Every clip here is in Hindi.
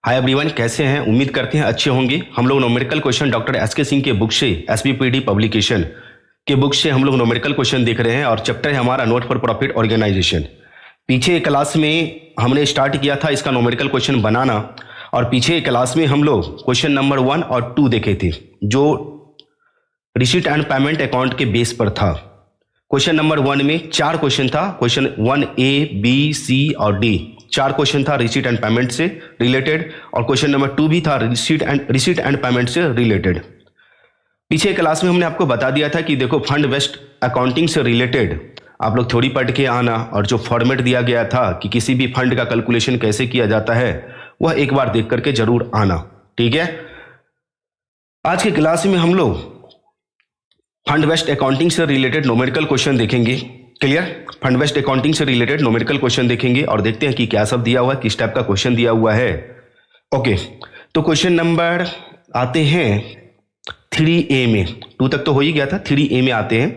हाय एवरीवन, कैसे हैं? उम्मीद करते हैं अच्छे होंगे। हम लोग numerical question doctor S K Singh के बुक से, एसबीपीडी पब्लिकेशन के बुक से हम लोग न्यूमेरिकल क्वेश्चन देख रहे हैं और चैप्टर है हमारा नोट फॉर प्रॉफिट ऑर्गेनाइजेशन। पीछे क्लास में हमने स्टार्ट किया था इसका न्यूमेरिकल क्वेश्चन बनाना और पीछे क्लास में हम लोग क्वेश्चन नंबर 1 और 2 देखे थे जो रिसीट एंड पेमेंट अकाउंट के बेस पर था। क्वेश्चन नंबर 1 में 4 क्वेश्चन था। क्वेश्चन 1A, B, C और D 4 क्वेश्चन था रिसीट एंड पेमेंट से रिलेटेड और क्वेश्चन नंबर 2 भी था रिसीट एंड पेमेंट से रिलेटेड। पीछे क्लास में हमने आपको बता दिया था कि देखो फंड बेस्ड अकाउंटिंग से रिलेटेड आप लोग थ्योरी पढ़ के आना और जो फॉर्मेट दिया गया था कि किसी भी फंड का कैलकुलेशन कैसे किया जाता है वह एक बार देख करके जरूर आना, ठीक है। आज की क्लास में हम लोग फंड बेस्ड अकाउंटिंग से रिलेटेड न्यूमेरिकल क्वेश्चन देखेंगे। क्लियर? फंड बेस्ड अकाउंटिंग से रिलेटेड न्यूमेरिकल क्वेश्चन देखेंगे और देखते हैं कि क्या सब दिया हुआ है, किस टाइप का क्वेश्चन दिया हुआ है। ओके, तो क्वेश्चन नंबर आते हैं 3A में। 2 तक तो हो ही गया था, 3A में आते हैं।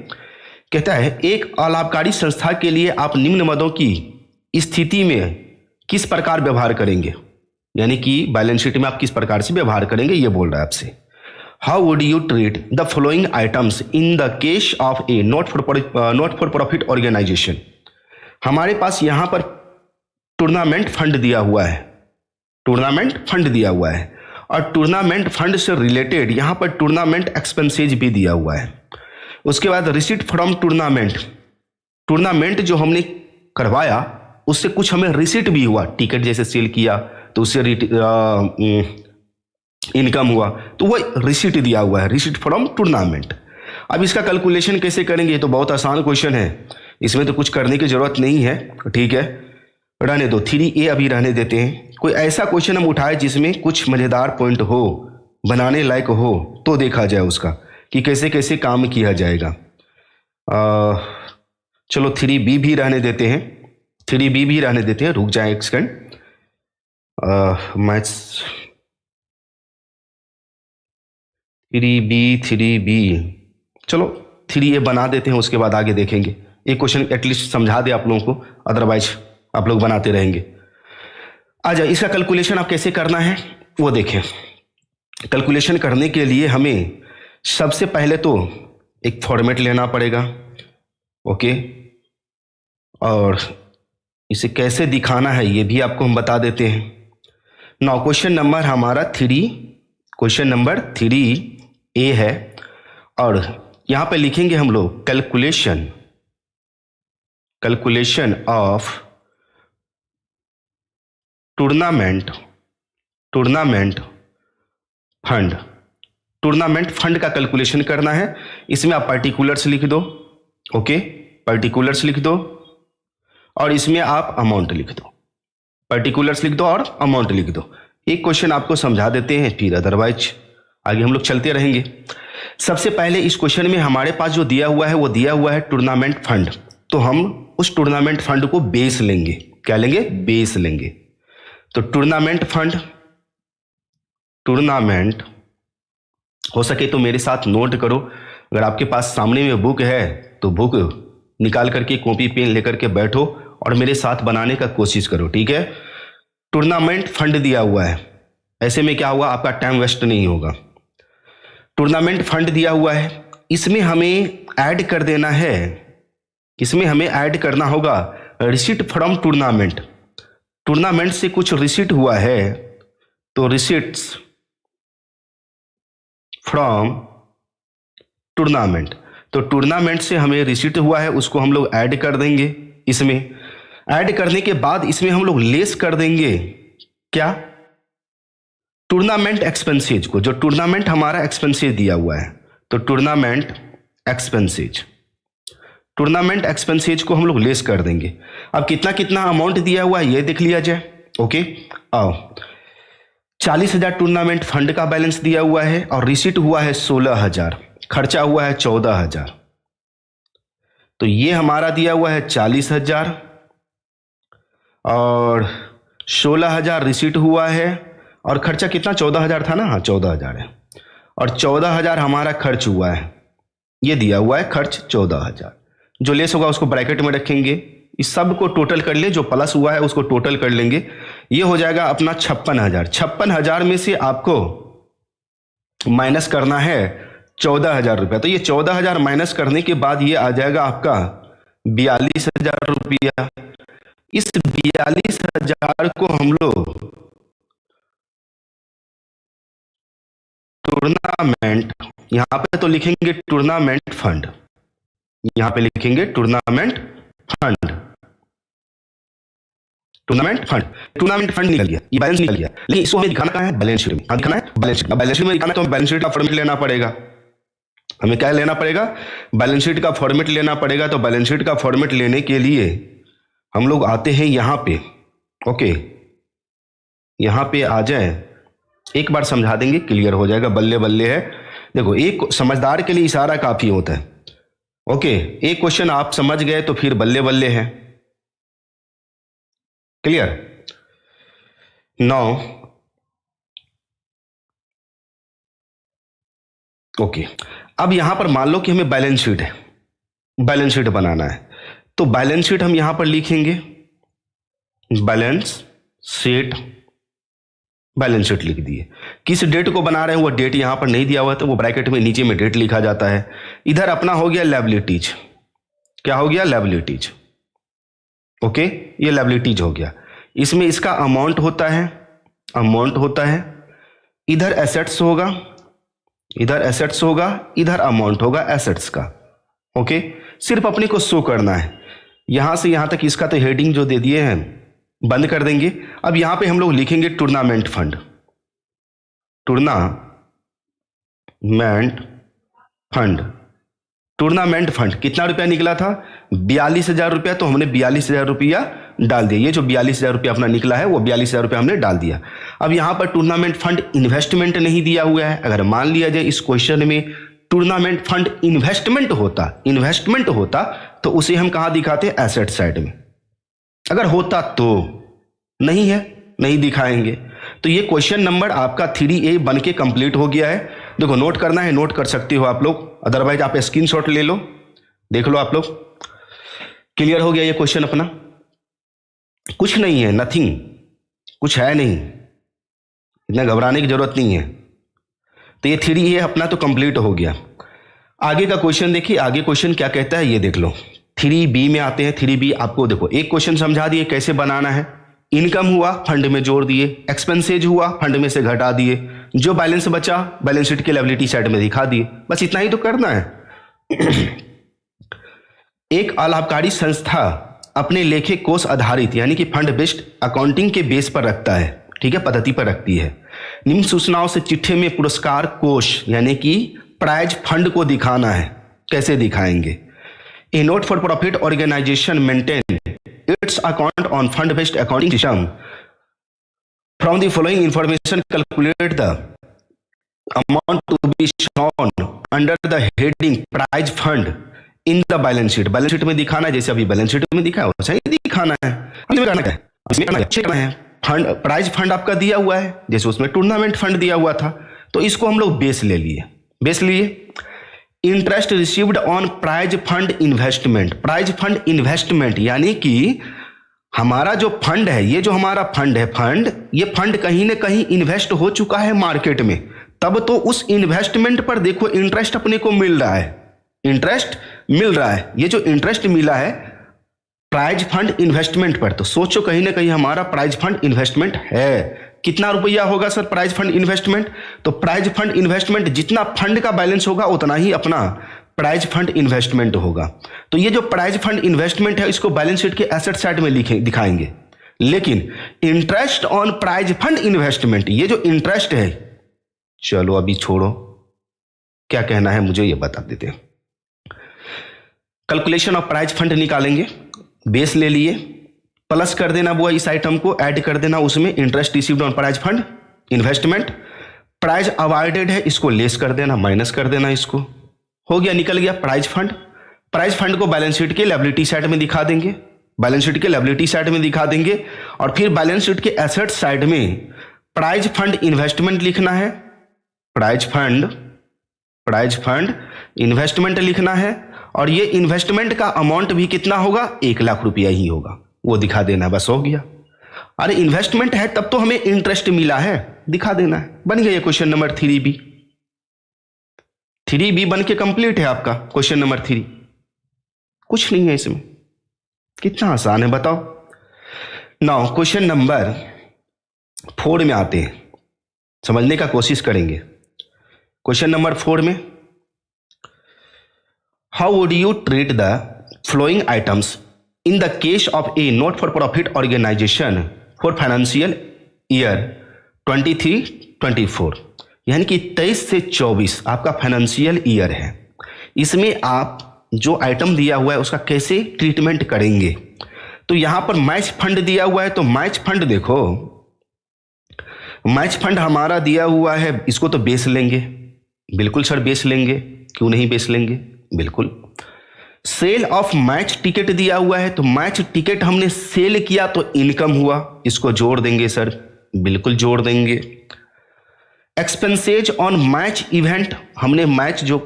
कहता है एक अलाभकारी संस्था के लिए आप निम्न मदों की स्थिति में किस प्रकार व्यवहार करेंगे, यानी कि बैलेंस शीट में आप किस प्रकार से व्यवहार करेंगे, ये बोल रहा है आपसे। How would you treat the following items in the case of a not for profit organization? हमारे पास यहां पर टूर्नामेंट फंड दिया हुआ है, टूर्नामेंट फंड दिया हुआ है और टूर्नामेंट फंड से रिलेटेड यहां पर टूर्नामेंट एक्सपेंसेज भी दिया हुआ है। उसके बाद रिसीट फ्रॉम टूर्नामेंट, टूर्नामेंट जो हमने करवाया उससे कुछ हमें रिसीट भी हुआ, टिकट जैसे सेल किया तो उससे इनकम हुआ तो वह रिसीट दिया हुआ है, रिसीट फ्रॉम टूर्नामेंट। अब इसका कैलकुलेशन कैसे करेंगे, ये तो बहुत आसान क्वेश्चन है, इसमें तो कुछ करने की जरूरत नहीं है, ठीक है, रहने दो। 3A अभी रहने देते हैं। कोई ऐसा क्वेश्चन हम उठाए जिसमें कुछ मजेदार पॉइंट हो, बनाने लायक हो, तो देखा जाए उसका कि कैसे कैसे काम किया जाएगा। चलो 3B भी रहने देते हैं, 3B भी रहने देते हैं, रुक जाए एक सेकंड। मैथ्स 3B, चलो 3A बना देते हैं, उसके बाद आगे देखेंगे। एक क्वेश्चन एटलीस्ट समझा दे आप लोगों को, अदरवाइज आप लोग बनाते रहेंगे। आ जाए, इसका कैलकुलेशन आप कैसे करना है वो देखें। कैलकुलेशन करने के लिए हमें सबसे पहले तो एक फॉर्मेट लेना पड़ेगा, ओके, और इसे कैसे दिखाना है ये भी आपको हम बता देते हैं। नाउ क्वेश्चन नंबर हमारा 3, क्वेश्चन नंबर 3A है और यहां पे लिखेंगे हम लोग calculation of tournament fund. Tournament fund का कैलकुलेशन करना है। इसमें आप पर्टिकुलर्स लिख दो, ओके, पर्टिकुलर्स लिख दो और इसमें आप अमाउंट लिख दो, पर्टिकुलर्स लिख दो और अमाउंट लिख दो। एक क्वेश्चन आपको समझा देते हैं, फिर अदरवाइज आगे हम लोग चलते रहेंगे। सबसे पहले इस क्वेश्चन में हमारे पास जो दिया हुआ है वो दिया हुआ है टूर्नामेंट फंड, तो हम उस टूर्नामेंट फंड को बेस लेंगे। क्या लेंगे? बेस लेंगे। तो टूर्नामेंट फंड, टूर्नामेंट हो सके तो मेरे साथ नोट करो, अगर आपके पास सामने में बुक है तो बुक निकाल करके कॉपी पेन लेकर के बैठो और मेरे साथ बनाने का कोशिश करो, ठीक है। टूर्नामेंट फंड दिया हुआ है, ऐसे में क्या हुआ, आपका टाइम वेस्ट नहीं होगा। टूर्नामेंट फंड दिया हुआ है, इसमें हमें ऐड कर देना है, इसमें हमें ऐड करना होगा रिसीट फ्रॉम टूर्नामेंट। टूर्नामेंट से कुछ रिसीट हुआ है तो रिसीट्स फ्रॉम टूर्नामेंट, तो टूर्नामेंट से हमें रिसीट हुआ है उसको हम लोग ऐड कर देंगे। इसमें ऐड करने के बाद इसमें हम लोग लेस कर देंगे क्या, टूर्नामेंट एक्सपेंसेज को, जो टूर्नामेंट हमारा एक्सपेंसेज दिया हुआ है, तो टूर्नामेंट एक्सपेंसेज को हम लोग लेस कर देंगे। अब कितना कितना अमाउंट दिया हुआ है ये देख लिया जाए, ओके। आओ, 40,000 टूर्नामेंट फंड का बैलेंस दिया हुआ है और रिसीट हुआ है 16,000, खर्चा हुआ है 14,000, तो ये हमारा दिया हुआ है 40,000 और 16,000 रिसीट हुआ है और खर्चा कितना, 14,000 था ना, हाँ 14,000 है और 14,000 हमारा खर्च हुआ है, ये दिया हुआ है खर्च 14,000। जो लेस होगा उसको ब्रैकेट में रखेंगे, इस सब को टोटल कर ले, जो प्लस हुआ है उसको टोटल कर लेंगे, ये हो जाएगा अपना 56,000। 56,000 में से आपको माइनस करना है 14,000 रुपया। तो ये 14,000 माइनस करने के बाद ये आ जाएगा आपका 42,000 रुपया। इस 42,000 को हम लोग टूर्नामेंट, यहां पे तो लिखेंगे टूर्नामेंट फंड, यहां पे लिखेंगे tournament fund, tournament fund. Tournament fund निकल गया, ये बैलेंस निकल गया, लेकिन इसको हमें दिखाना है बैलेंस शीट में। दिखाना है बैलेंस शीट। बैलेंस शीट में दिखाना है तो हमें बैलेंस शीट का फॉर्मेट लेना पड़ेगा। हमें क्या लेना पड़ेगा? बैलेंस शीट का फॉर्मेट लेना पड़ेगा। तो बैलेंस शीट का फॉर्मेट लेने के लिए हम लोग आते हैं यहां पे। ओके, यहां पे आ जाए, एक बार समझा देंगे, क्लियर हो जाएगा, बल्ले बल्ले है। देखो, एक समझदार के लिए इशारा काफी होता है। ओके, एक क्वेश्चन आप समझ गए तो फिर बल्ले बल्ले है। क्लियर? नाउ ओके, अब यहां पर मान लो कि हमें बैलेंस शीट है, बैलेंस शीट बनाना है। तो बैलेंस शीट हम यहां पर लिखेंगे बैलेंस शीट, बैलेंस शीट लिख दिए। किस डेट को बना रहे हैं वो डेट यहां पर नहीं दिया हुआ, तो वो ब्रैकेट में नीचे में डेट लिखा जाता है। इधर अपना हो गया लायबिलिटीज। क्या हो गया? लायबिलिटीज। ओके, ये लायबिलिटीज हो गया। इसमें इसका अमाउंट होता है, अमाउंट होता है। इधर एसेट्स होगा, इधर एसेट्स होगा, इधर अमाउंट होगा एसेट्स का। ओके, सिर्फ अपने को शो करना है। यहां से यहां तक इसका तो हेडिंग जो दे दिए हैं बंद कर देंगे। अब यहां पे हम लोग लिखेंगे tournament fund, tournament fund. Tournament fund कितना रुपया निकला था? 42,000 रुपया। तो हमने 42,000 रुपया डाल दिया। ये जो 42,000 रुपया अपना निकला है वो 42,000 रुपया हमने डाल दिया। अब यहां पर टूर्नामेंट फंड इन्वेस्टमेंट नहीं दिया हुआ है। अगर मान लिया जाए इस क्वेश्चन में टूर्नामेंट फंड इन्वेस्टमेंट होता, इन्वेस्टमेंट होता, तो उसे हम कहां दिखाते? एसेट साइड में। अगर होता तो, नहीं है, नहीं दिखाएंगे। तो ये क्वेश्चन नंबर आपका 3A बन के कंप्लीट हो गया है। देखो, नोट करना है नोट कर सकते हो आप लोग, अदरवाइज आप स्क्रीनशॉट ले लो, देख लो आप लोग। क्लियर हो गया ये क्वेश्चन अपना? कुछ नहीं है, नथिंग, कुछ है नहीं, इतना घबराने की जरूरत नहीं है। तो ये 3A अपना तो कंप्लीट हो गया। आगे का क्वेश्चन देखिए, आगे क्वेश्चन क्या कहता है ये देख लो। 3B में आते हैं। 3B आपको देखो, एक क्वेश्चन समझा दिए कैसे बनाना है। इनकम हुआ, फंड में जोड़ दिए। एक्सपेंसेज हुआ, फंड में से घटा दिए। जो बैलेंस बचा बैलेंस शीट के लायबिलिटी साइड में दिखा दिए। बस इतना ही तो करना है। एक अलाभकारी संस्था अपने लेखे कोष आधारित यानी कि फंड बेस्ड अकाउंटिंग के बेस पर रखता है, ठीक है, पद्धति पर रखती है। निम्न सूचनाओं से चिट्ठे में पुरस्कार कोष यानी कि प्राइज फंड को दिखाना है। कैसे दिखाएंगे? A note for profit organization maintain its account on fund-based accounting system. From the following information, calculate the amount to be shown under the heading prize fund in the balance sheet. Balance sheet में दिखाना है, जैसे अभी बैलेंस शीट में दिखा है वैसे ही दिखाना है। फंड, प्राइज फंड आपका दिया हुआ है, जैसे उसमें टूर्नामेंट फंड दिया हुआ था, तो इसको हम लोग बेस ले लिए। बेस लिए interest received on prize fund investment. Prize fund investment यानी कि हमारा जो फंड है, ये जो हमारा फंड है, फंड, ये फंड कहीं ना कहीं इन्वेस्ट हो चुका है मार्केट में, तब तो उस इन्वेस्टमेंट पर देखो इंटरेस्ट अपने को मिल रहा है, इंटरेस्ट मिल रहा है। ये जो इंटरेस्ट मिला है प्राइज फंड इन्वेस्टमेंट पर, तो सोचो कहीं ना कहीं हमारा प्राइज फंड इन्वेस्टमेंट है। कितना रुपया होगा सर प्राइज फंड इन्वेस्टमेंट? तो प्राइज फंड इन्वेस्टमेंट जितना फंड का बैलेंस होगा उतना ही अपना प्राइज फंड इन्वेस्टमेंट होगा। तो ये जो प्राइज फंड इन्वेस्टमेंट है इसको बैलेंस शीट के एसेट साइड में दिखाएंगे। लेकिन interest on prize fund investment, ये जो इंटरेस्ट है, चलो अभी छोड़ो, क्या कहना है मुझे ये बता देते हैं। कैलकुलेशन ऑफ प्राइज फंड निकालेंगे, बेस ले लिए, प्लस कर देना वो इस आइटम को, ऐड कर देना उसमें interest received on prize fund investment. Prize awarded है, इसको लेस कर देना, माइनस कर देना, इसको हो गया, निकल गया प्राइज फंड। प्राइज फंड को बैलेंस शीट के लायबिलिटी साइड में दिखा देंगे, बैलेंस शीट के लायबिलिटी साइड में दिखा देंगे। और फिर बैलेंस शीट के एसेट साइड में प्राइज फंड इन्वेस्टमेंट लिखना है, प्राइज फंड इन्वेस्टमेंट लिखना है। और ये इन्वेस्टमेंट का अमाउंट भी कितना होगा? 1 लाख रुपया ही होगा, वो दिखा देना, बस हो गया। अरे इन्वेस्टमेंट है तब तो हमें इंटरेस्ट मिला है, दिखा देना है। बन गया ये क्वेश्चन नंबर 3B। 3B बन के कंप्लीट है आपका क्वेश्चन नंबर 3। कुछ नहीं है इसमें, कितना आसान है बताओ। नाउ क्वेश्चन नंबर 4 में आते हैं, समझने का कोशिश करेंगे। क्वेश्चन नंबर 4 में, how would you treat the following items in the case of a not for profit organisation for financial year 23-24, यानी कि 23 से 24 आपका फाइनेंशियल ईयर है। इसमें आप जो आइटम दिया हुआ है उसका कैसे ट्रीटमेंट करेंगे। तो यहां पर मैच फंड दिया हुआ है, तो मैच फंड देखो, मैच फंड हमारा दिया हुआ है, इसको तो बेच लेंगे। बिल्कुल सर बेच लेंगे, क्यों नहीं बेच लेंगे, बिल्कुल। सेल ऑफ मैच टिकट दिया हुआ है, तो मैच टिकट हमने सेल किया तो इनकम हुआ, इसको जोड़ देंगे सर, बिल्कुल जोड़ देंगे। एक्सपेंसेज ऑन मैच इवेंट, हमने मैच जो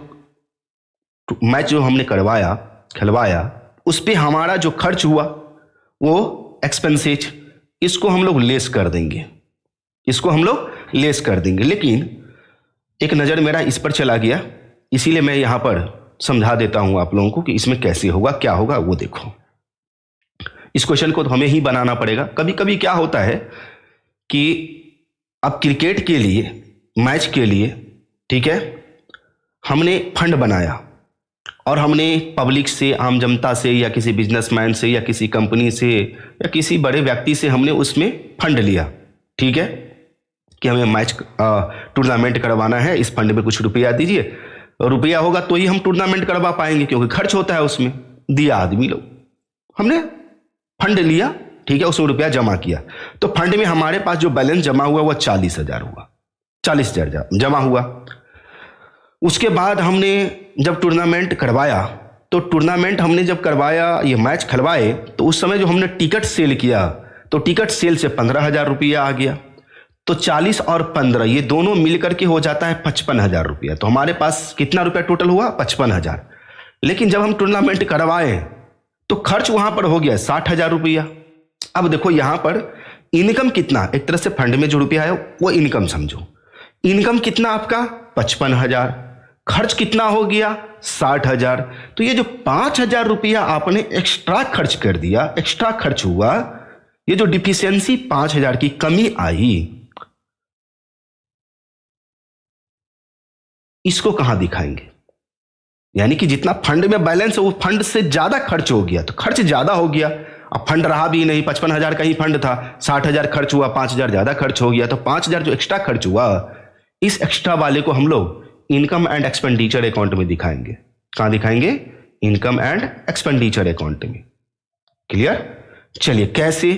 हमने करवाया खिलवाया उस पे हमारा जो खर्च हुआ वो एक्सपेंसेज, इसको हम लोग लेस कर देंगे, इसको हम लोग लेस कर देंगे। लेकिन एक नज़र मेरा इस पर चला गया, इसीलिए मैं यहां पर समझा देता हूं आप लोगों को कि इसमें कैसे होगा, क्या होगा वो देखो। इस क्वेश्चन को तो हमें ही बनाना पड़ेगा। कभी कभी क्या होता है कि अब क्रिकेट के लिए, मैच के लिए, ठीक है, हमने फंड बनाया और हमने पब्लिक से, आम जनता से या किसी बिजनेसमैन से या किसी कंपनी से या किसी बड़े व्यक्ति से हमने उसमें फंड लिया, ठीक है, कि हमें मैच टूर्नामेंट करवाना है, इस फंड में कुछ रुपया दीजिए, रुपया होगा तो ही हम टूर्नामेंट करवा पाएंगे, क्योंकि खर्च होता है उसमें। दिया आदमी लोग, हमने फंड लिया, ठीक है, उसमें रुपया जमा किया, तो फंड में हमारे पास जो बैलेंस जमा हुआ वह 40,000 हुआ, 40,000 जमा हुआ। उसके बाद हमने जब टूर्नामेंट करवाया, तो टूर्नामेंट हमने जब करवाया, ये मैच खिलवाए, तो उस समय जो हमने टिकट सेल किया, तो टिकट सेल से 15,000 रुपया आ गया। तो 40 और 15 ये दोनों मिलकर के हो जाता है 55,000 रुपया। तो हमारे पास कितना रुपया टोटल हुआ, 55,000। लेकिन जब हम टूर्नामेंट करवाए तो खर्च वहां पर हो गया 60,000 रुपया। अब देखो यहां पर इनकम कितना, एक तरह से फंड में जो रुपया है वो इनकम समझो। इनकम कितना आपका 55,000, खर्च कितना हो गया 60,000। तो ये जो 5,000 रुपया आपने एक्स्ट्रा खर्च कर दिया, एक्स्ट्रा खर्च हुआ, ये जो डिफिशियंसी 5,000 की कमी आई, इसको कहां दिखाएंगे। यानी कि जितना फंड में बैलेंस है वो फंड से ज्यादा खर्च हो गया, तो खर्च ज्यादा हो गया। अब फंड रहा भी नहीं, 55,000 का ही फंड था, 60,000 खर्च हुआ, 5,000 ज्यादा खर्च हो गया। तो 5,000 जो एक्स्ट्रा खर्च हुआ, इस एक्स्ट्रा वाले को हम लोग इनकम एंड एक्सपेंडिचर अकाउंट में दिखाएंगे। कहां दिखाएंगे, इनकम एंड एक्सपेंडिचर अकाउंट में। क्लियर। चलिए कैसे,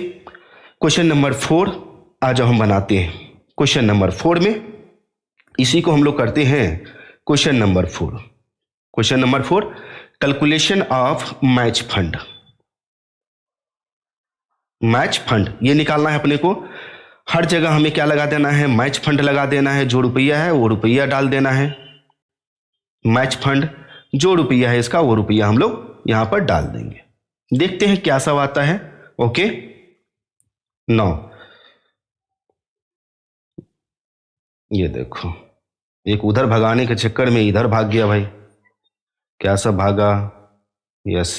क्वेश्चन नंबर 4 आज हम बनाते हैं। क्वेश्चन नंबर 4 में इसी को हम लोग करते हैं। Question number 4, question number 4, calculation of match fund. Match fund ये निकालना है अपने को। हर जगह हमें क्या लगा देना है, मैच फंड लगा देना है। जो रुपया है वो रुपया डाल देना है। मैच फंड जो रुपया है इसका, वो रुपया हम लोग यहां पर डाल देंगे। देखते हैं क्या सब आता है। ओके, 9, ये देखो, एक उधर भगाने के चक्कर में इधर भाग गया भाई। क्या सब भागा, यस,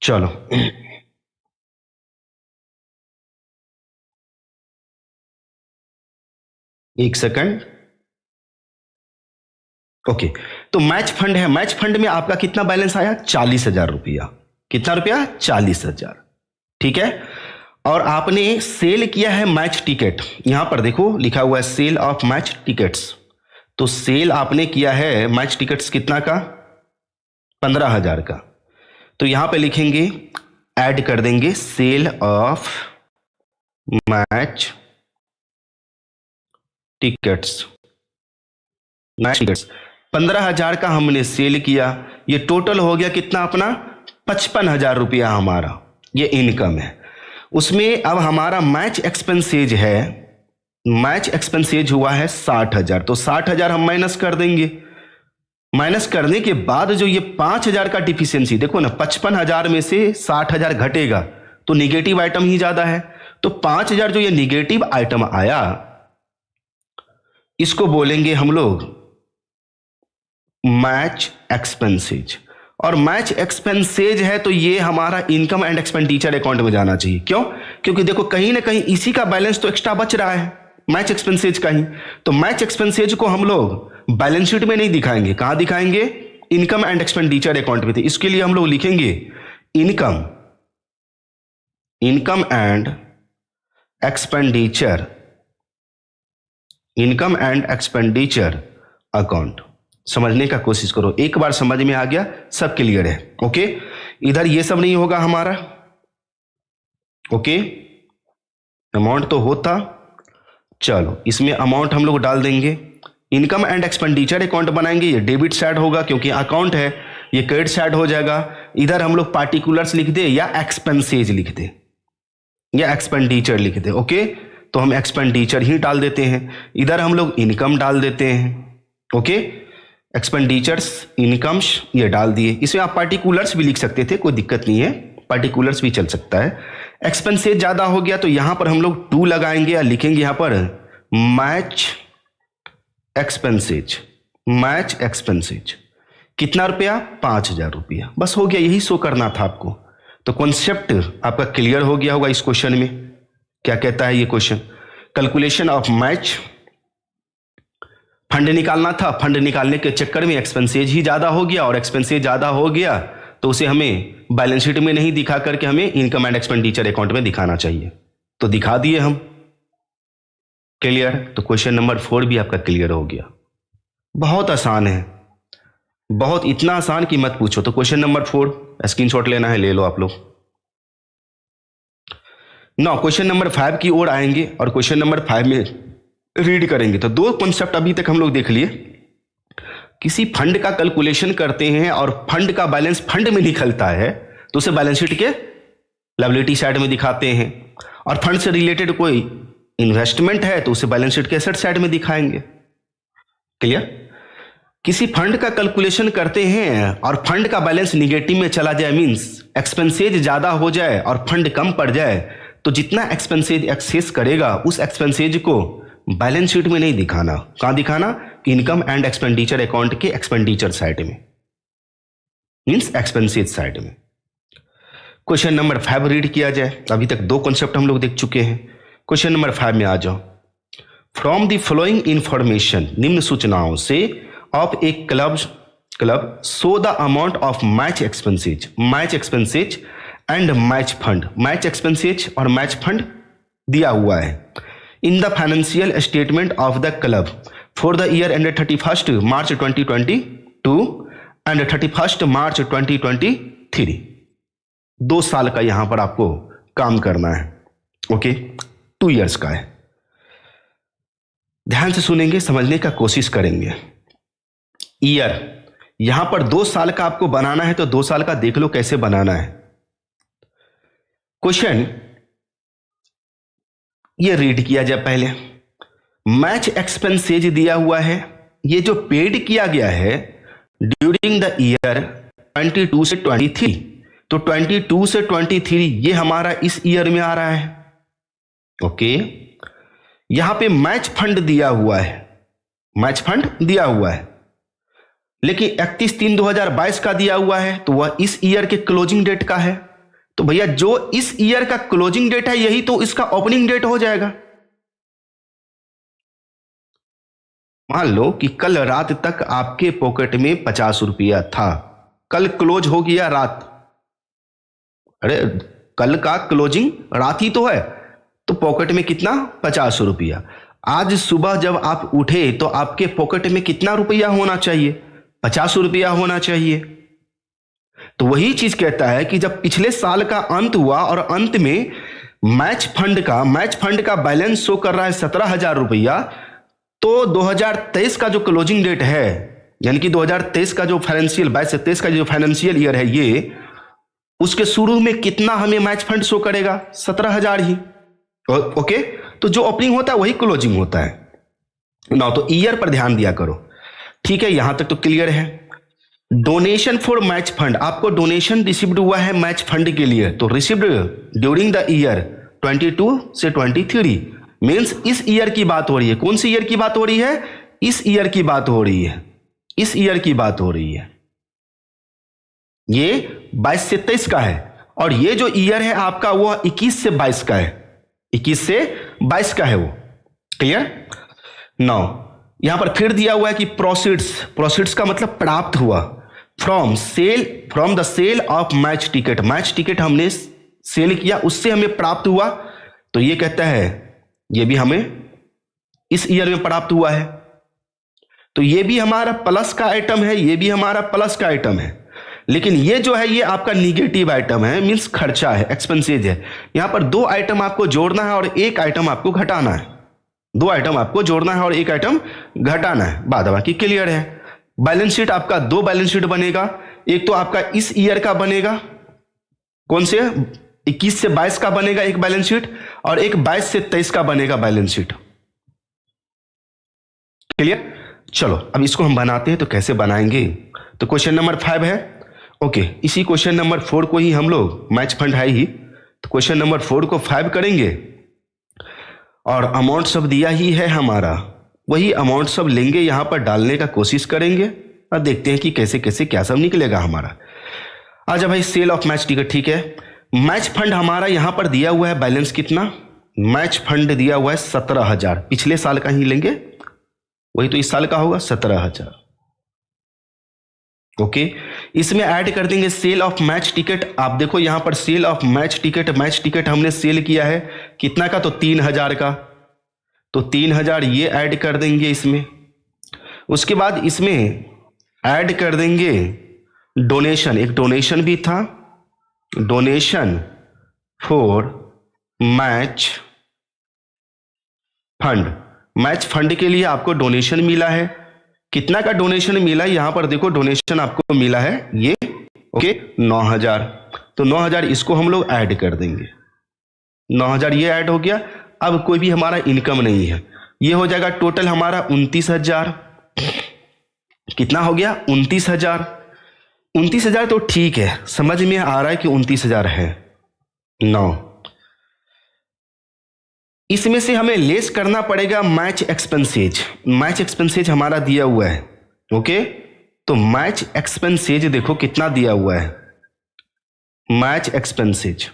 चलो एक सेकंड। ओके, तो मैच फंड है, मैच फंड में आपका कितना बैलेंस आया, 40,000 रुपया। कितना रुपया, 40,000, ठीक है। और आपने सेल किया है मैच टिकट, यहां पर देखो लिखा हुआ है सेल ऑफ मैच टिकट्स। तो सेल आपने किया है मैच टिकट्स कितना का, 15,000 का। तो यहां पे लिखेंगे, ऐड कर देंगे sale of match tickets. Match tickets 15,000 का हमने सेल किया, ये टोटल हो गया कितना अपना, 55,000 रुपया हमारा ये इनकम है। उसमें अब हमारा मैच एक्सपेंसेज है, मैच एक्सपेंसेज हुआ है 60,000। तो 60,000 हम माइनस कर देंगे। माइनस करने के बाद जो ये 5,000 का डिफिशियंसी, देखो ना, 55,000 में से 60,000 घटेगा तो निगेटिव आइटम ही ज्यादा है। तो 5,000 जो ये निगेटिव आइटम आया, इसको बोलेंगे हम लोग मैच एक्सपेंसेज। और मैच एक्सपेंसेज है तो ये हमारा इनकम एंड एक्सपेंडिचर अकाउंट में जाना चाहिए। क्यों? क्योंकि देखो कहीं ना कहीं इसी का बैलेंस तो एक्स्ट्रा बच रहा है, मैच एक्सपेंसेज का ही। तो मैच एक्सपेंसेज को हम लोग बैलेंस शीट में नहीं दिखाएंगे, कहां दिखाएंगे? इनकम एंड एक्सपेंडिचर अकाउंट में। इसके लिए हम लोग लिखेंगे income and expenditure, income and expenditure account. समझने का कोशिश करो, एक बार समझ में आ गया सब क्लियर है। ओके, इधर ये सब नहीं होगा हमारा। ओके, अमाउंट तो होता, चलो इसमें अमाउंट हम लोग डाल देंगे। इनकम एंड एक्सपेंडिचर अकाउंट बनाएंगे, ये डेबिट साइड होगा क्योंकि अकाउंट है, ये क्रेडिट साइड हो जाएगा। इधर हम लोग पार्टिकुलर्स लिख दे या एक्सपेंसेज लिख दे या एक्सपेंडिचर लिख दे। ओके, तो हम एक्सपेंडिचर ही डाल देते हैं, इधर हम लोग इनकम डाल देते हैं। ओके, एक्सपेंडिचर्स इनकम्स ये डाल दिए। इसमें आप पार्टिकुलर्स भी लिख सकते थे, कोई दिक्कत नहीं है, पार्टिकुलर्स भी चल सकता है। एक्सपेंसेज ज्यादा हो गया तो यहां पर हम लोग 2 लगाएंगे या लिखेंगे यहां पर मैच एक्सपेंसेज। मैच एक्सपेंसेज कितना रुपया? 5,000 रुपया। बस हो गया, यही शो करना था आपको। तो कॉन्सेप्ट आपका क्लियर हो गया होगा। इस क्वेश्चन में क्या कहता है ये question? Calculation of match, fund निकालना था, फंड निकालने के चक्कर में एक्सपेंसेज ही ज्यादा हो गया, और एक्सपेंसेज ज्यादा हो गया तो उसे हमें बैलेंस शीट में नहीं दिखा करके हमें इनकम एंड एक्सपेंडिचर अकाउंट में दिखाना चाहिए। तो दिखा दिए हम। क्लियर? तो क्वेश्चन नंबर 4 भी आपका क्लियर हो गया। बहुत आसान है, बहुत, इतना आसान कि मत पूछो। तो क्वेश्चन नंबर 4 स्क्रीनशॉट लेना है, ले लो आप लोग। ना क्वेश्चन नंबर 5 की ओर आएंगे और क्वेश्चन नंबर 5 में रीड करेंगे। तो 2 कॉन्सेप्ट अभी तक हम लोग देख लिए। किसी फंड का कैलकुलेशन करते हैं और फंड का बैलेंस फंड में निकलता है तो उसे बैलेंस शीट के लायबिलिटी साइड में दिखाते हैं, और फंड से रिलेटेड कोई इन्वेस्टमेंट है तो उसे बैलेंस शीट के एसेट साइड में दिखाएंगे। क्लियर? किसी फंड का कैलकुलेशन करते हैं और फंड का बैलेंस निगेटिव में चला जाए, मींस एक्सपेंसेज ज्यादा हो जाए और फंड कम पड़ जाए, तो जितना एक्सपेंसेज एक्सेस करेगा उस एक्सपेंसेज को बैलेंस शीट में नहीं दिखाना। कहां दिखाना? इनकम एंड एक्सपेंडिचर अकाउंट के एक्सपेंडिचर साइड में, मींस एक्सपेंसेज साइड में। क्वेश्चन नंबर 5 रीड किया जाए। अभी तक 2 कॉन्सेप्ट हम लोग देख चुके हैं। क्वेश्चन नंबर 5 में आ जाओ। फ्रॉम द फॉलोइंग इंफॉर्मेशन, निम्न सूचनाओं से, of A club show the amount of match expenses and match fund. Match expenses और मैच फंड दिया हुआ है in the financial statement of the club for the year ended 31 March 2022 and 31 March 2023। 2 साल का यहां पर आपको काम करना है। ओके, 2 इयर्स का है। ध्यान से सुनेंगे, समझने का कोशिश करेंगे। ईयर, यहां पर 2 साल का आपको बनाना है तो 2 साल का देख लो कैसे बनाना है। क्वेश्चन ये रीड किया जाए पहले। मैच एक्सपेंसेज दिया हुआ है, ये जो पेड किया गया है ड्यूरिंग द ईयर 22 से 23, तो 22 से 23 ये हमारा इस ईयर में आ रहा है। ओके, यहां पे मैच फंड दिया हुआ है, मैच फंड दिया हुआ है, लेकिन 31/3/2022 का दिया हुआ है तो वह इस ईयर के क्लोजिंग डेट का है। तो भैया जो इस ईयर का क्लोजिंग डेट है यही तो इसका ओपनिंग डेट हो जाएगा। मान लो कि कल रात तक आपके पॉकेट में 50 रुपया था, कल क्लोज हो गया रात, अरे कल का क्लोजिंग रात ही तो है, तो पॉकेट में कितना? 50 रुपया। आज सुबह जब आप उठे तो आपके पॉकेट में कितना रुपया होना चाहिए? 50 रुपया होना चाहिए। तो वही चीज कहता है कि जब पिछले साल का अंत हुआ और अंत में मैच फंड का बैलेंस शो कर रहा है 17,000 रुपया, तो 2023 का जो क्लोजिंग डेट है, यानी कि 2023 का जो फाइनेंशियल 22 से 23 का जो फाइनेंशियल ईयर है ये, उसके शुरू में कितना हमें मैच फंड शो करेगा? 17,000 ही। ओके, तो जो ओपनिंग होता है वही क्लोजिंग होता है ना। तो ईयर पर ध्यान दिया करो। ठीक है, यहां तक तो क्लियर है। डोनेशन फॉर मैच फंड, आपको डोनेशन रिसीव्ड हुआ है मैच फंड के लिए, तो रिसीव्ड ड्यूरिंग द ईयर 22 से 23, मीन्स इस ईयर की बात हो रही है। कौन सी ईयर की बात हो रही है? इस ईयर की बात हो रही है, इस ईयर की बात हो रही है। ये 22 से 23 का है, और ये जो ईयर है आपका वो 21 से 22 का है, 21 से 22 का है वो। क्लियर? नाउ यहां पर फिर दिया हुआ है कि प्रोसीड्स, प्रोसीड्स का मतलब प्राप्त हुआ, from the sale of match ticket, match ticket हमने सेल किया उससे हमें प्राप्त हुआ, तो ये कहता है ये भी हमें इस ईयर में प्राप्त हुआ है, तो ये भी हमारा प्लस का आइटम है, ये भी हमारा प्लस का आइटम है। लेकिन ये जो है ये आपका निगेटिव आइटम है, मींस खर्चा है, एक्सपेंसेज है। यहां पर दो आइटम आपको जोड़ना है और एक आइटम आपको घटाना है, दो आइटम आपको जोड़ना है और एक आइटम घटाना है, बाद बाकी क्लियर है। बैलेंस शीट आपका दो बैलेंस शीट बनेगा, एक तो आपका इस ईयर का बनेगा, कौन से 21 से 22 का बनेगा एक बैलेंस शीट, और एक 22 से 23 का बनेगा बैलेंस शीट। क्लियर? चलो अब इसको हम बनाते हैं, तो कैसे बनाएंगे? तो क्वेश्चन नंबर 5 है, ओके, इसी क्वेश्चन नंबर 4 को ही हम लोग, मैच फंड है ही, तो क्वेश्चन नंबर 4 को 5 करेंगे, और अमाउंट सब दिया ही है हमारा, वही अमाउंट सब लेंगे, यहां पर डालने का कोशिश करेंगे और देखते हैं कि कैसे कैसे क्या सब निकलेगा हमारा। आजा भाई, सेल ऑफ मैच टिकट, ठीक है। मैच फंड हमारा यहां पर दिया हुआ है, बैलेंस कितना? मैच फंड दिया हुआ है 17,000, पिछले साल का ही लेंगे, वही तो इस साल का होगा 17,000। ओके, इसमें ऐड कर देंगे सेल ऑफ मैच टिकट। आप देखो यहां पर सेल ऑफ मैच टिकट हमने सेल किया है कितना का? तो 3,000 का, तो 3,000 ये ऐड कर देंगे इसमें। उसके बाद इसमें ऐड कर देंगे डोनेशन, एक डोनेशन भी था, donation for match fund, match fund के लिए आपको डोनेशन मिला है, कितना का डोनेशन मिला? यहां पर देखो डोनेशन आपको मिला है ये, ओके, 9,000, तो 9,000 इसको हम लोग ऐड कर देंगे, 9,000 ये ऐड हो गया। अब कोई भी हमारा इनकम नहीं है, ये हो जाएगा टोटल हमारा 29,000। कितना हो गया? 29,000। 29,000 तो ठीक है, समझ में आ रहा है कि 29,000 है। 9 इसमें से हमें लेस करना पड़ेगा मैच एक्सपेंसेज, मैच एक्सपेंसेज हमारा दिया हुआ है, ओके, तो मैच एक्सपेंसेज देखो कितना दिया हुआ है, मैच एक्सपेंसेज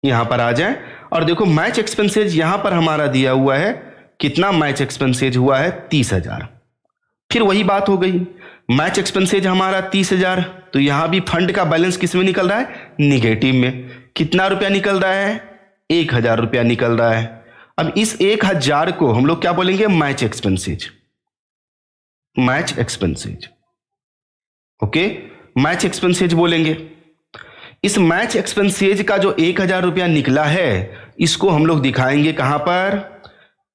यहां पर आ जाए, और देखो मैच एक्सपेंसेज यहां पर हमारा दिया हुआ है, कितना मैच एक्सपेंसेज हुआ है? 30,000। फिर वही बात हो गई, मैच एक्सपेंसेज हमारा 30,000, तो यहां भी फंड का बैलेंस किस में निकल रहा है? निगेटिव में। कितना रुपया निकल रहा है? 1,000 रुपया निकल रहा है। अब इस 1,000 को हम लोग क्या बोलेंगे? Match expenses, match expenses, okay, match expenses बोलेंगे। इस मैच एक्सपेंसेज का जो 1,000 रुपया निकला है, इसको हम लोग दिखाएंगे कहां पर?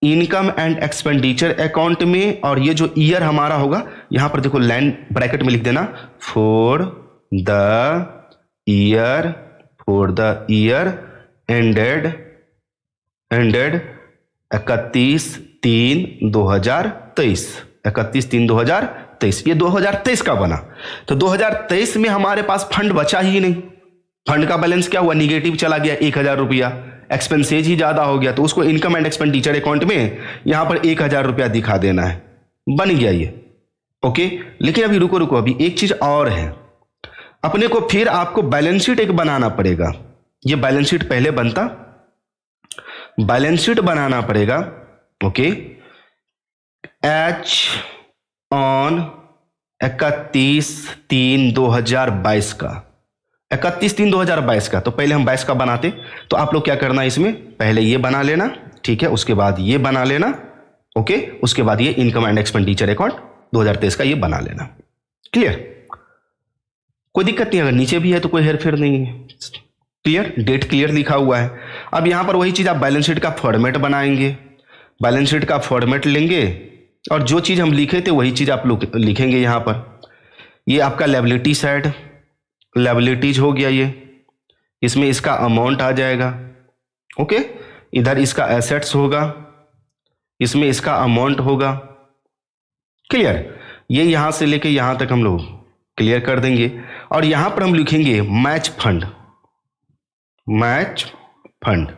इनकम एंड एक्सपेंडिचर अकाउंट में, और ये जो ईयर हमारा होगा यहां पर देखो लाइन ब्रैकेट में लिख देना, फॉर द ईयर एंडेड 31/3/2023, 31/3/2023, ये 2023 का बना, तो 2023 में हमारे पास फंड बचा ही नहीं, फंड का बैलेंस क्या हुआ? निगेटिव चला गया 1,000 रुपया, एक्सपेंसेज ही ज्यादा हो गया, तो उसको इनकम एंड एक्सपेंडिचर अकाउंट में यहां पर 1,000 रुपया दिखा देना है, बन गया ये, ओके। लेकिन अभी रुको, अभी एक चीज और है, अपने को फिर आपको बैलेंस शीट एक बनाना पड़ेगा। ये बैलेंस शीट पहले बनता, बैलेंस शीट बनाना पड़ेगा, ओके, एच ऑन 31/3/2022 का, 31/3/2022 का, तो पहले हम 22 का बनाते, तो आप लोग क्या करना है इसमें, पहले ये बना लेना, ठीक है, उसके बाद ये बना लेना, ओके, उसके बाद ये इनकम एंड एक्सपेंडिचर अकाउंट 2023 का ये बना लेना। क्लियर? कोई दिक्कत नहीं, अगर नीचे भी है तो कोई हेरफेर नहीं है। क्लियर? डेट क्लियर लिखा हुआ है। अब यहां पर वही चीज आप बैलेंस शीट का फॉर्मेट बनाएंगे, बैलेंस शीट का फॉर्मेट लेंगे, और जो चीज हम लिखे थे वही चीज आप लोग लिखेंगे यहां पर। ये आपका लायबिलिटी साइड, लायबिलिटीज हो गया ये, इसमें इसका अमाउंट आ जाएगा, ओके, इधर इसका एसेट्स होगा, इसमें इसका अमाउंट होगा। क्लियर? ये यहां से लेके यहां तक हम लोग क्लियर कर देंगे। और यहां पर हम लिखेंगे match fund. Match fund,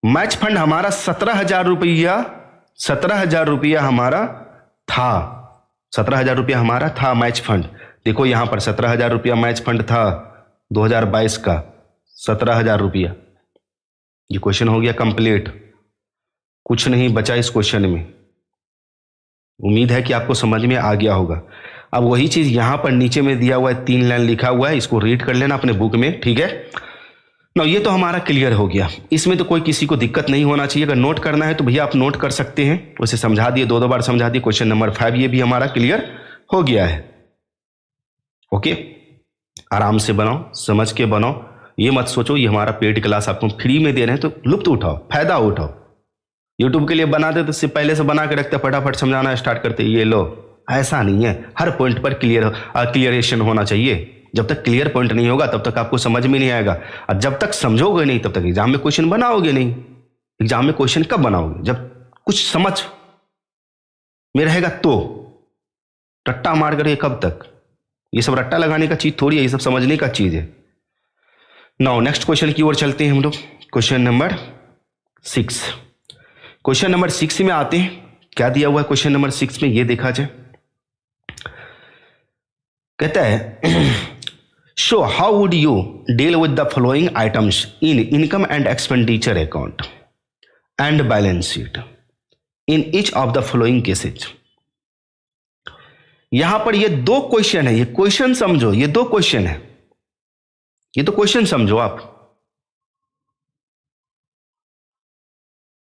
match fund हमारा 17,000 रुपया, 17,000 रुपया हमारा था, 17,000 रुपया हमारा था मैच फंड। देखो यहां पर 17,000 रुपया मैच फंड था 2022 का, 17,000 रुपया। ये क्वेश्चन हो गया कंप्लीट, कुछ नहीं बचा इस क्वेश्चन में। उम्मीद है कि आपको समझ में आ गया होगा। अब वही चीज यहां पर नीचे में दिया हुआ है, 3 लाइन लिखा हुआ है, इसको रीड कर लेना अपने बुक में, ठीक है ना। ये तो हमारा क्लियर हो गया, इसमें तो कोई किसी को दिक्कत नहीं होना चाहिए। अगर नोट करना है तो भैया आप नोट कर सकते हैं, उसे समझा दिए, 2 बार समझा दिए। क्वेश्चन नंबर 5 ये भी हमारा क्लियर हो गया है। ओके, आराम से बनाओ, समझ के बनाओ, ये मत सोचो ये हमारा पेड क्लास आपको फ्री में दे रहे हैं तो लुत्फ उठाओ, फायदा उठाओ। यूट्यूब के लिए बना दे तो इससे पहले से बना के रखते, फटाफट समझाना स्टार्ट करते, ये लो, ऐसा नहीं है। हर पॉइंट पर क्लियरेशन होना चाहिए। जब तक क्लियर पॉइंट नहीं होगा तब तक आपको समझ में नहीं आएगा, और जब तक समझोगे नहीं तब तक एग्जाम में क्वेश्चन बनाओगे नहीं। एग्जाम में क्वेश्चन कब बनाओगे? जब कुछ समझ में रहेगा तो। रट्टा मार कर कब तक? ये सब रट्टा लगाने का चीज थोड़ी है, ये सब समझने का चीज है। नाउ नेक्स्ट क्वेश्चन की ओर चलते हैं हम लोग। क्वेश्चन नंबर 6, क्वेश्चन नंबर 6 में आते हैं। क्या दिया हुआ है क्वेश्चन नंबर 6 में, ये देखा जाए। कहता है show how would you deal with the following items in income and expenditure account and balance sheet in each of the following cases. यहां पर ये 2 क्वेश्चन है, ये क्वेश्चन समझो, ये 2 क्वेश्चन है, ये तो क्वेश्चन समझो आप,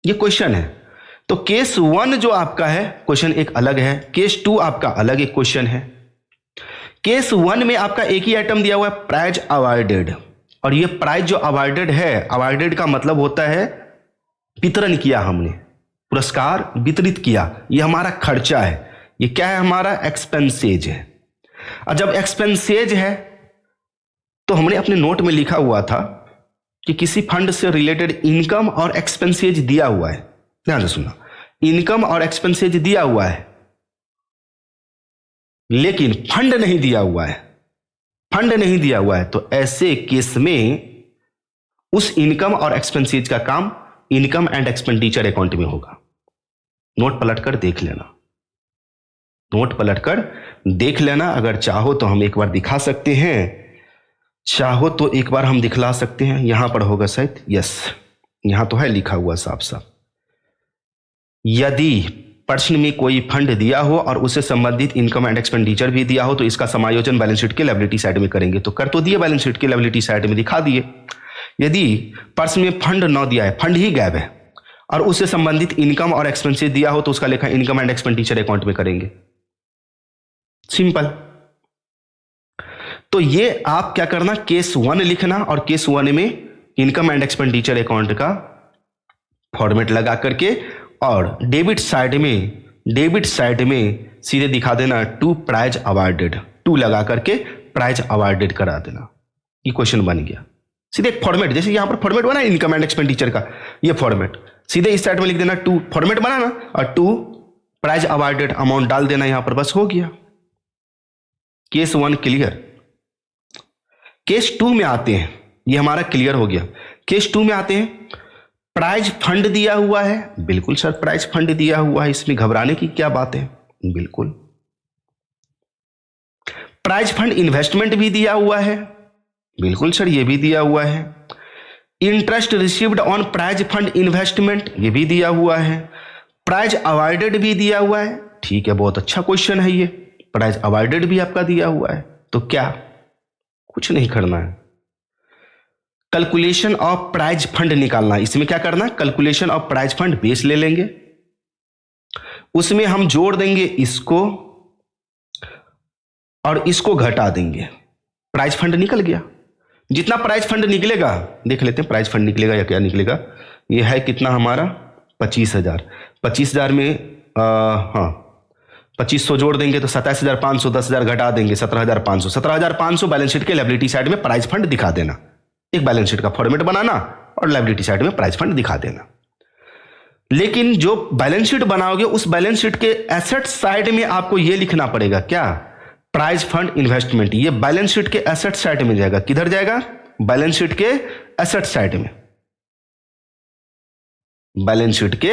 ये क्वेश्चन है। तो केस 1 जो आपका है क्वेश्चन एक अलग है, केस 2 आपका अलग एक क्वेश्चन है। केस 1 में आपका एक ही आइटम दिया हुआ है, प्राइज अवॉर्डेड, और ये प्राइज जो अवॉर्डेड है, अवॉर्डेड का मतलब होता है वितरण किया, हमने पुरस्कार वितरित किया, ये हमारा खर्चा है। ये क्या है? हमारा एक्सपेंसेज है। और जब एक्सपेंसेज है तो हमने अपने नोट में लिखा हुआ था कि किसी फंड से रिलेटेड इनकम और एक्सपेंसेज दिया हुआ है। ध्यान से सुनना, इनकम और एक्सपेंसेज दिया हुआ है लेकिन फंड नहीं दिया हुआ है, फंड नहीं दिया हुआ है। तो ऐसे केस में उस इनकम और एक्सपेंसेज का काम इनकम एंड एक्सपेंडिचर अकाउंट में होगा। नोट पलटकर देख लेना, नोट पलटकर देख लेना। अगर चाहो तो हम एक बार दिखा सकते हैं, चाहो तो एक बार हम दिखला सकते हैं। यहां पर होगा शायद, यस यहां तो है लिखा हुआ साफ साफ। यदि प्रश्न में कोई फंड दिया हो और उससे संबंधित इनकम एंड एक्सपेंडिचर भी दिया हो तो इसका समायोजन बैलेंस शीट के लायबिलिटी साइड में करेंगे। तो कर तो दिए, बैलेंस शीट के लायबिलिटी साइड में दिखा दिए। यदि प्रश्न में फंड न दिया है, फंड ही गायब है, और उससे संबंधित इनकम और एक्सपेंसेस दिया हो तो उसका लेखा इनकम एंड एक्सपेंडिचर अकाउंट में करेंगे। सिंपल। तो ये आप क्या करना, केस 1 लिखना, और केस 1 में इनकम एंड एक्सपेंडिचर अकाउंट का फॉर्मेट लगा करके, और डेबिट साइड में सीधे दिखा देना टू प्राइज अवार्डेड, टू लगा करके प्राइज अवार्डेड करा देना। ये क्वेश्चन बन गया। सीधे एक फॉर्मेट, जैसे यहां पर फॉर्मेट बना इनकम एंड एक्सपेंडिचर का, ये फॉर्मेट सीधे इस साइड में लिख देना, टू फॉर्मेट बनाना और टू प्राइज अवार्डेड अमाउंट डाल देना यहां पर, बस हो गया। Case 1 clear. केस 2 में आते हैं, ये हमारा क्लियर हो गया। केस 2 में आते हैं, प्राइज फंड दिया हुआ है। बिल्कुल सर, प्राइज फंड दिया हुआ है, इसमें घबराने की क्या बात है? बिल्कुल। प्राइज फंड इन्वेस्टमेंट भी दिया हुआ है। बिल्कुल सर, ये भी दिया हुआ है। Interest received on prize fund investment, ये भी दिया हुआ है। प्राइज अवार्डेड भी दिया हुआ है। ठीक है, बहुत अच्छा क्वेश्चन है ये। प्राइज अवार्डेड भी आपका दिया हुआ है, तो क्या कुछ नहीं करना है, कैलकुलेशन ऑफ प्राइज फंड निकालना। इसमें क्या करना, calculation of prize fund base ले लेंगे, उसमें हम जोड़ देंगे इसको और इसको घटा देंगे, प्राइज फंड निकल गया। जितना प्राइज फंड निकलेगा देख लेते हैं, प्राइज फंड निकलेगा या क्या निकलेगा। ये है कितना हमारा 25,000। 25,000 में हाँ 2500 जोड़ देंगे तो 27,500, 10,000 घटा देंगे 17,500। 17,500 बैलेंस शीट के लायबिलिटी साइड में प्राइज फंड दिखा देना। एक बैलेंस शीट का फॉर्मेट बनाना और लायबिलिटी साइड में प्राइज फंड दिखा देना। लेकिन जो बैलेंस शीट बनाओगे उस बैलेंस शीट के एसेट साइड में आपको यह लिखना पड़ेगा, क्या, प्राइज फंड इन्वेस्टमेंट, ये बैलेंस शीट के एसेट साइड में जाएगा। किधर जाएगा? बैलेंस शीट के एसेट साइड में, बैलेंस शीट के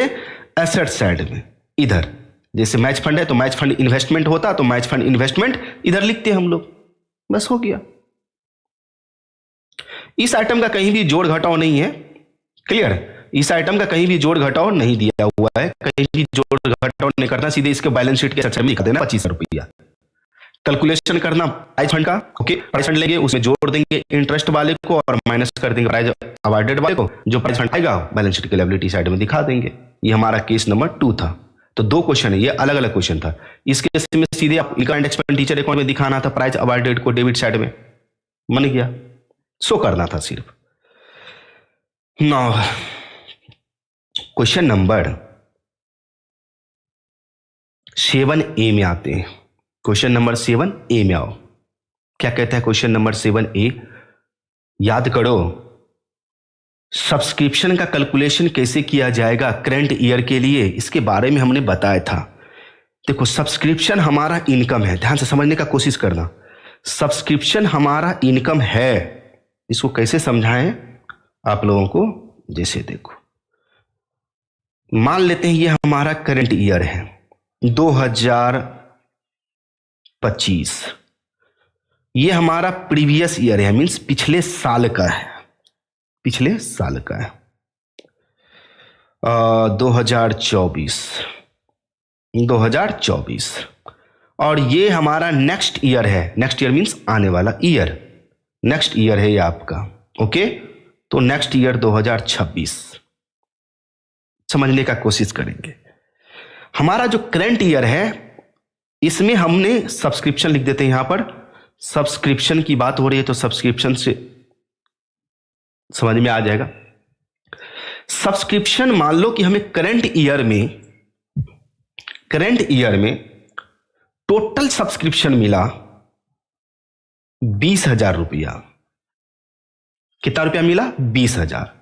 एसेट साइड में इधर। जैसे मैच फंड है तो मैच फंड इन्वेस्टमेंट होता, तो मैच फंड इन्वेस्टमेंट इधर लिखते हैं हम लोग, बस हो गया। इस आइटम का कहीं भी जोड़ घटाव नहीं है, क्लियर? इस आइटम का कहीं भी जोड़ घटाव नहीं दिया हुआ है, कहीं भी जोड़ घटाव नहीं करना, सीधे इसके बैलेंस शीट के एसेट में लिख देना 25 रुपया। कैलकुलेशन करना प्राइज फंड का, ओके, प्राइज फंड लेंगे, उसमें जोड़ देंगे इंटरेस्ट वाले को और माइनस कर देंगे प्राइज अवॉर्डेड वाले को। जो प्राइज फंड आएगा बैलेंस शीट की लायबिलिटी साइड में दिखा देंगे। ये हमारा केस नंबर 2 था। तो 2 क्वेश्चन है, ये अलग अलग क्वेश्चन था। इस केस में सीधे आप करंट एक्सपेंडिचर अकाउंट में दिखाना था, प्राइज अवॉर्डेड को डेबिट साइड में, बन गया, शो करना था सिर्फ। नाउ क्वेश्चन नंबर 7A में आते हैं। क्वेश्चन नंबर 7A में आओ। क्या कहता है क्वेश्चन नंबर 7A? याद करो, सब्सक्रिप्शन का कैलकुलेशन कैसे किया जाएगा करंट ईयर के लिए, इसके बारे में हमने बताया था। देखो, सब्सक्रिप्शन हमारा इनकम है, ध्यान से समझने का कोशिश करना। सब्सक्रिप्शन हमारा इनकम है, इसको कैसे समझाएं आप लोगों को? जैसे देखो, मान लेते हैं ये हमारा करंट ईयर है 2025, ये हमारा प्रीवियस ईयर है, मींस पिछले साल का है, पिछले साल का है 2024, और ये हमारा नेक्स्ट ईयर है। नेक्स्ट ईयर मींस आने वाला ईयर, नेक्स्ट ईयर है ये आपका, ओके। तो नेक्स्ट ईयर 2026 समझने का कोशिश करेंगे। हमारा जो करंट ईयर है इसमें हमने सब्सक्रिप्शन लिख देते हैं। यहां पर सब्सक्रिप्शन की बात हो रही है तो सब्सक्रिप्शन से समझ में आ जाएगा। सब्सक्रिप्शन, मान लो कि हमें करंट ईयर में टोटल सब्सक्रिप्शन मिला 20,000 रुपया। कितना रुपया मिला? 20,000।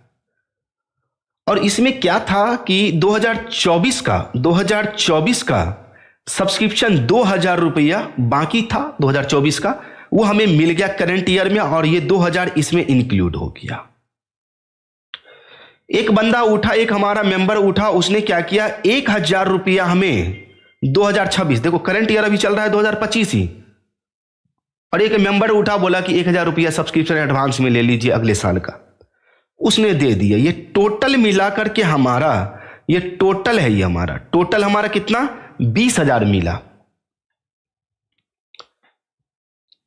और इसमें क्या था कि 2024 का सब्सक्रिप्शन 2,000 रुपया बाकी था 2024 का, वो हमें मिल गया करंट ईयर में, और ये 2,000 इसमें इंक्लूड हो गया। एक बंदा उठा, एक हमारा मेंबर उठा, उसने क्या किया, 1,000 रुपया हमें 2026, देखो करंट ईयर अभी चल रहा है 2025 ही, और एक मेंबर उठा, बोला कि 1,000 रुपया सब्सक्रिप्शन एडवांस में ले लीजिए अगले साल का, उसने दे दिया। ये टोटल मिलाकर के हमारा, ये टोटल है, ये हमारा टोटल हमारा कितना? 20,000 मिला।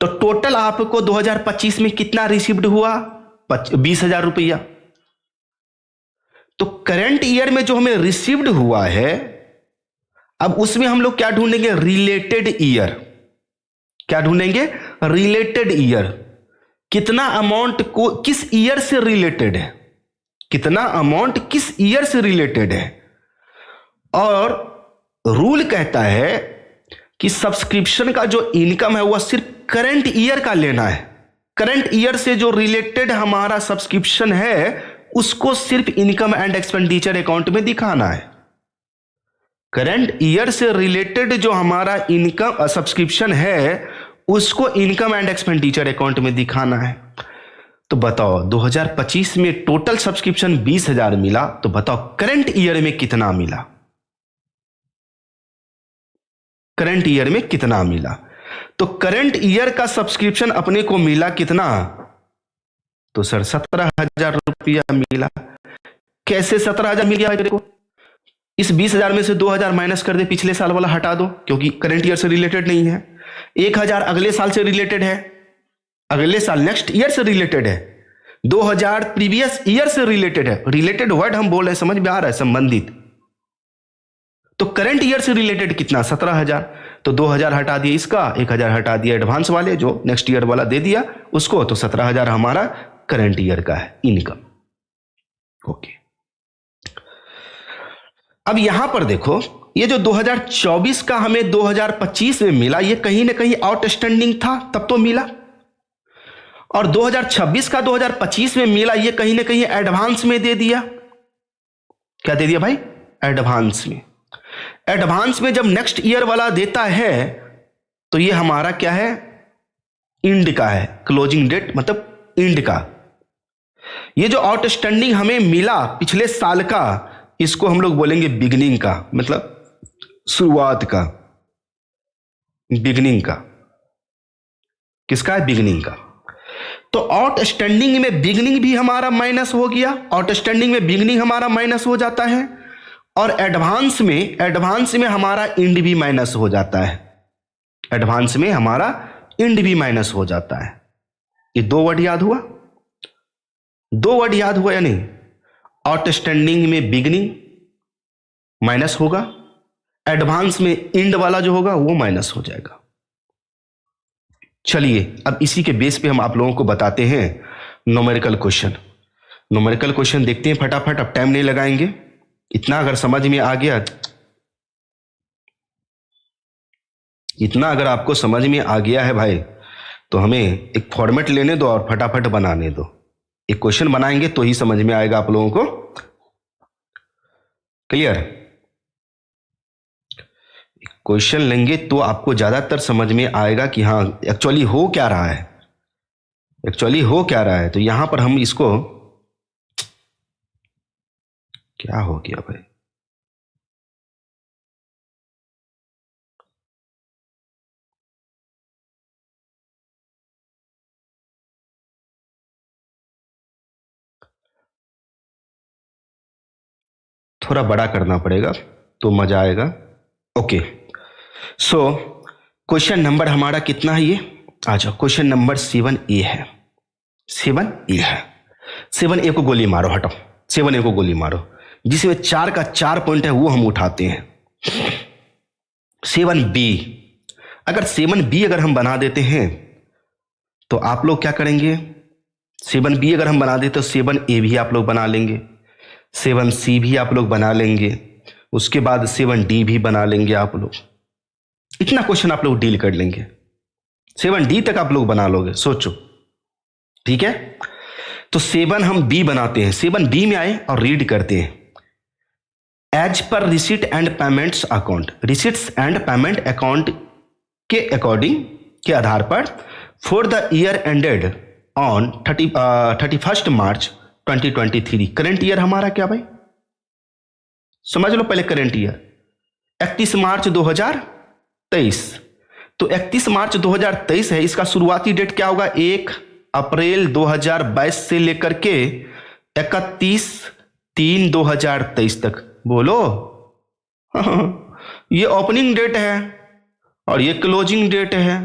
तो टोटल आपको 2025 में कितना रिसीव्ड हुआ? 20,000 रुपया। तो करंट ईयर में जो हमें रिसीव्ड हुआ है, अब उसमें हम लोग क्या ढूंढेंगे? Related year. क्या ढूंढेंगे? Related year. कितना अमाउंट को किस ईयर से रिलेटेड है, कितना अमाउंट किस ईयर से रिलेटेड है। और रूल कहता है कि सब्सक्रिप्शन का जो इनकम है वह सिर्फ करंट ईयर का लेना है। करंट ईयर से जो रिलेटेड हमारा सब्सक्रिप्शन है उसको सिर्फ इनकम एंड एक्सपेंडिचर अकाउंट में दिखाना है। करंट ईयर से रिलेटेड जो हमारा इनकम सब्सक्रिप्शन है उसको इनकम एंड एक्सपेंडिचर अकाउंट में दिखाना है। तो बताओ 2025 में टोटल सब्सक्रिप्शन 20,000 मिला, तो बताओ करंट ईयर में कितना मिला? करंट ईयर में कितना मिला? तो करंट ईयर का सब्सक्रिप्शन अपने को मिला कितना? तो सर 17,000 रुपया मिला। कैसे 17,000 मिल गया? देखो, इस 20,000 में से 2,000 माइनस कर दे, पिछले साल वाला हटा दो क्योंकि करंट ईयर से रिलेटेड नहीं है। 1,000 अगले साल से रिलेटेड है, अगले साल नेक्स्ट ईयर से रिलेटेड है। 2,000 प्रीवियस ईयर से रिलेटेड है। रिलेटेड वर्ड हम बोल रहे हैं, समझ में आ रहा है? संबंधित। तो करंट ईयर से रिलेटेड कितना? 17,000। तो 2,000 हटा दिए इसका, 1,000 हटा दिया एडवांस वाले जो नेक्स्ट ईयर वाला दे दिया उसको, तो 17,000 हमारा करंट ईयर का है इनकम। ओके, अब यहां पर देखो, ये जो 2024 का हमें 2025 में मिला, ये कहीं ना कहीं आउटस्टैंडिंग था तब तो मिला, और 2026 का 2025 में मिला, ये कहीं ना कहीं एडवांस में दे दिया। क्या दे दिया भाई? एडवांस में। एडवांस में जब नेक्स्ट ईयर वाला देता है तो ये हमारा क्या है, इंड का है, क्लोजिंग डेट मतलब इंड का। ये जो आउटस्टैंडिंग हमें मिला पिछले साल का, इसको हम लोग बोलेंगे बिगनिंग का, मतलब शुरुआत का, बिगनिंग का। किसका है, बिगनिंग का। तो आउटस्टैंडिंग में बिगनिंग भी हमारा माइनस हो गया, आउटस्टैंडिंग में बिगनिंग हमारा माइनस हो जाता है, और एडवांस में हमारा इंड भी माइनस हो जाता है, एडवांस में हमारा इंड भी माइनस हो जाता है। ये दो वर्ड याद हुआ, दो वर्ड याद हुआ या नहीं। आउटस्टैंडिंग में बिगनिंग माइनस होगा, एडवांस में इंड वाला जो होगा वो माइनस हो जाएगा। चलिए अब इसी के बेस पे हम आप लोगों को बताते हैं न्यूमेरिकल क्वेश्चन। न्यूमेरिकल क्वेश्चन देखते हैं फटाफट, अब टाइम नहीं लगाएंगे। इतना अगर समझ में आ गया, इतना अगर आपको समझ में आ गया है भाई, तो हमें एक फॉर्मेट लेने दो और फटाफट बनाने दो। एक क्वेश्चन बनाएंगे तो ही समझ में आएगा आप लोगों को। क्लियर? क्वेश्चन लेंगे तो आपको ज्यादातर समझ में आएगा कि हाँ एक्चुअली हो क्या रहा है, एक्चुअली हो क्या रहा है। तो यहां पर हम इसको, क्या हो गया भाई, थोड़ा बड़ा करना पड़ेगा तो मजा आएगा। ओके, सो क्वेश्चन नंबर हमारा कितना है ये, आ जाओ। क्वेश्चन नंबर 7A है, 7A है। 7A को गोली मारो, हटाओ 7A को गोली मारो, जिसमें 4 का 4 पॉइंट है वो हम उठाते हैं। 7B, अगर 7B अगर हम बना देते हैं तो आप लोग क्या करेंगे, 7B अगर हम बना देते तो 7A भी आप लोग बना लेंगे, 7C भी आप लोग बना लेंगे, उसके बाद 7D भी बना लेंगे आप लोग। इतना क्वेश्चन आप लोग डील कर लेंगे, 7D तक आप लोग बना लोगे, सोचो। ठीक है, तो 7 हम B बनाते हैं, 7B में आए और रीड करते हैं। एज पर receipt and payments account, receipts and payment account के अकॉर्डिंग, के आधार पर, for the year ended on 31 March 2023। Current year हमारा क्या भाई, समझ लो पहले करंट ईयर 31 मार्च 2023। तो 31 मार्च 2023 है, इसका शुरुआती डेट क्या होगा, 1 अप्रैल 2022 से लेकर के 31/3/2023 तक। बोलो ये ओपनिंग डेट है और ये क्लोजिंग डेट है।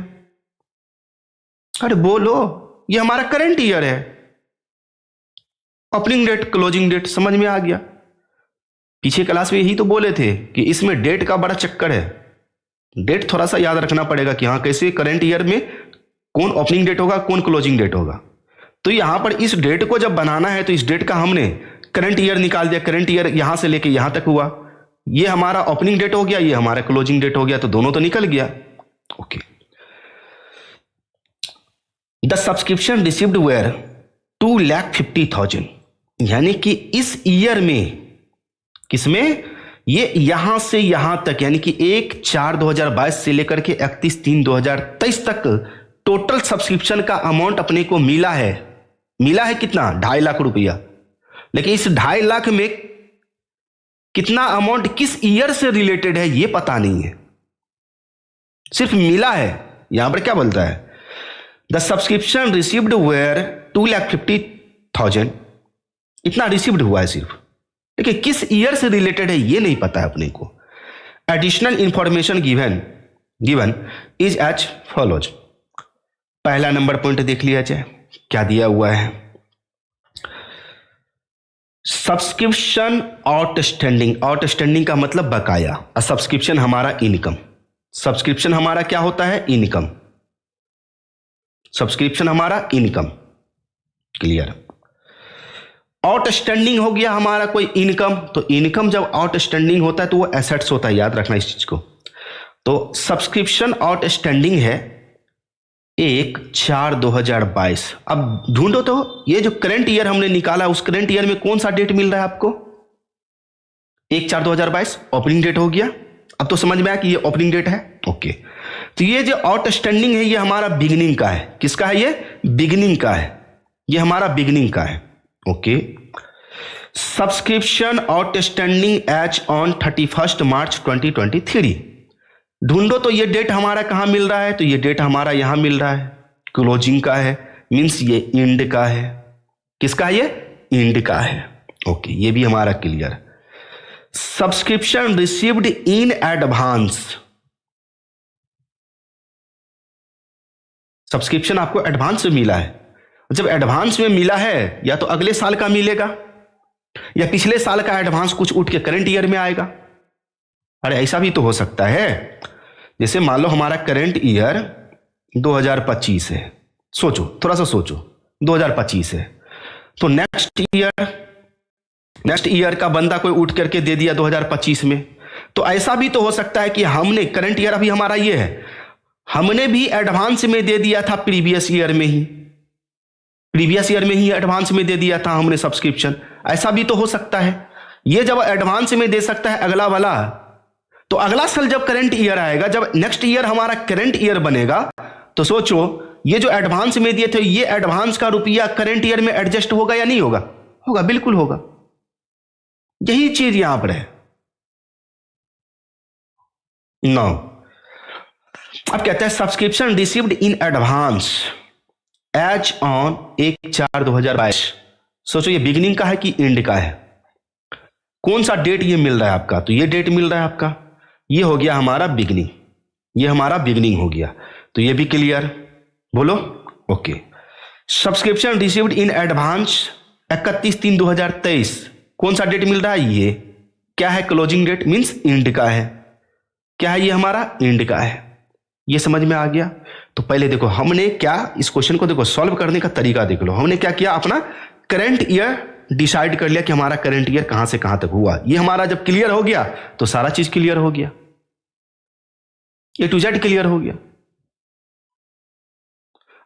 अरे बोलो, ये हमारा करंट ईयर है, ओपनिंग डेट क्लोजिंग डेट, समझ में आ गया। पीछे क्लास में यही तो बोले थे कि इसमें डेट का बड़ा चक्कर है, डेट थोड़ा सा याद रखना पड़ेगा कि हाँ कैसे करंट ईयर में कौन ओपनिंग डेट होगा कौन क्लोजिंग डेट होगा। तो यहां पर इस डेट को जब बनाना है तो इस डेट का हमने करंट ईयर निकाल दिया, करंट ईयर यहां से लेके यहां तक हुआ, ये हमारा ओपनिंग डेट हो गया, ये हमारा क्लोजिंग डेट हो गया, तो दोनों तो निकल गया। Okay, the subscription received were 2,50,000, यानी कि इस ईयर में, किसमें, ये यहां से यहां तक, यानी कि 1/4/2022 से लेकर के 31/3/2023 तक टोटल सब्सक्रिप्शन का अमाउंट अपने को मिला है। मिला है कितना, 2.5 लाख रुपया। लेकिन इस 2.5 लाख में कितना अमाउंट किस ईयर से रिलेटेड है ये पता नहीं है, सिर्फ मिला है। यहां पर क्या बोलता है, द सब्सक्रिप्शन रिसीव्ड वेयर 2,50,000, इतना रिसीव्ड हुआ है सिर्फ, लेकिन किस ईयर से रिलेटेड है ये नहीं पता है अपने को। Additional information given is as follows. पहला नंबर पॉइंट देख लिया जाए, क्या दिया हुआ है, सब्सक्रिप्शन आउटस्टैंडिंग। आउटस्टैंडिंग का मतलब बकाया, और सब्सक्रिप्शन हमारा इनकम। सब्सक्रिप्शन हमारा क्या होता है, इनकम। सब्सक्रिप्शन हमारा इनकम, क्लियर। आउटस्टैंडिंग हो गया हमारा कोई इनकम, तो इनकम जब आउटस्टैंडिंग होता है तो वो एसेट्स होता है, याद रखना इस चीज को। तो सब्सक्रिप्शन आउटस्टैंडिंग है 1/4/2022। अब ढूंढो तो ये जो करंट ईयर हमने निकाला उस करंट ईयर में कौन सा डेट मिल रहा है आपको, 1/4/2022 ओपनिंग डेट हो गया। अब तो समझ में आया कि ये ओपनिंग डेट है। ओके, तो ये जो आउटस्टैंडिंग है ये हमारा बिगिनिंग का है। किसका है? ये बिगिनिंग का है, ये हमारा बिगिनिंग का है। Okay, subscription outstanding as on 31 March 2023। ढूंढो तो ये डेट हमारा कहां मिल रहा है? तो ये डेट हमारा यहां मिल रहा है, क्लोजिंग का है, मींस ये एंड का है। किसका है? ये एंड का है। ओके, ये भी हमारा clear. Subscription received in advance, subscription आपको एडवांस में मिला है। जब एडवांस में मिला है या तो अगले साल का मिलेगा या पिछले साल का एडवांस कुछ उठ के करंट ईयर में आएगा। अरे ऐसा भी तो हो सकता है, जैसे मान लो हमारा करंट ईयर 2025 है, सोचो थोड़ा सा सोचो, 2025 है, तो नेक्स्ट ईयर का बंदा कोई उठ करके दे दिया 2025 में। तो ऐसा भी तो हो सकता है कि हमने करंट ईयर अभी हमारा ये है, हमने भी एडवांस में दे दिया था प्रीवियस ईयर में ही एडवांस में दे दिया था हमने सब्सक्रिप्शन। ऐसा भी तो हो सकता है। ये जब एडवांस में दे सकता है अगला वाला, तो अगला साल जब करंट ईयर आएगा, जब नेक्स्ट ईयर हमारा करंट ईयर बनेगा, तो सोचो ये जो एडवांस में दिए थे ये एडवांस का रुपया करंट ईयर में एडजस्ट होगा या नहीं होगा? होगा, बिल्कुल होगा। यही चीज यहां पर है। नो, अब कहते हैं subscription received in advance as on 1/4/2022। सोचो ये बिगिनिंग का है कि एंड का है? कौन सा डेट ये मिल रहा है आपका? तो ये डेट मिल रहा है आपका, ये हो गया हमारा बिगिनिंग, ये हमारा बिगिनिंग हो गया। तो ये भी क्लियर, बोलो। Okay, subscription received in advance 31/3/2023, कौन सा डेट मिल रहा है? ये क्या है? क्लोजिंग डेट, मींस एंड का है। क्या है? ये हमारा एंड का है। ये समझ में आ गया? तो पहले देखो हमने क्या, इस क्वेश्चन को देखो सॉल्व करने का तरीका देख लो। हमने क्या किया, अपना करंट ईयर डिसाइड कर लिया कि हमारा करंट ईयर कहां से कहां तक हुआ। ये हमारा जब क्लियर हो गया तो सारा चीज क्लियर हो गया, A to Z क्लियर हो गया।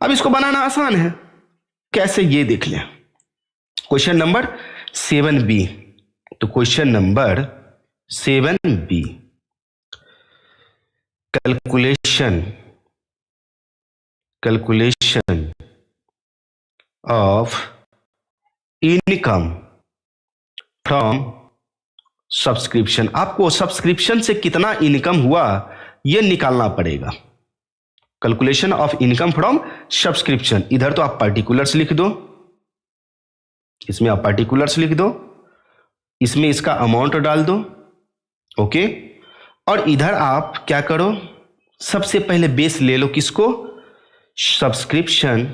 अब इसको बनाना आसान है, कैसे ये देख लें। क्वेश्चन नंबर 7B, तो question number 7B, calculation of income from subscription. आपको सब्सक्रिप्शन से कितना इनकम हुआ यह निकालना पड़ेगा। Calculation of income from subscription, इधर तो आप पार्टिकुलर्स लिख दो, इसमें आप पार्टिकुलर्स लिख दो, इसमें इसका अमाउंट डाल दो। ओके, और इधर आप क्या करो, सबसे पहले बेस ले लो, किसको? Subscription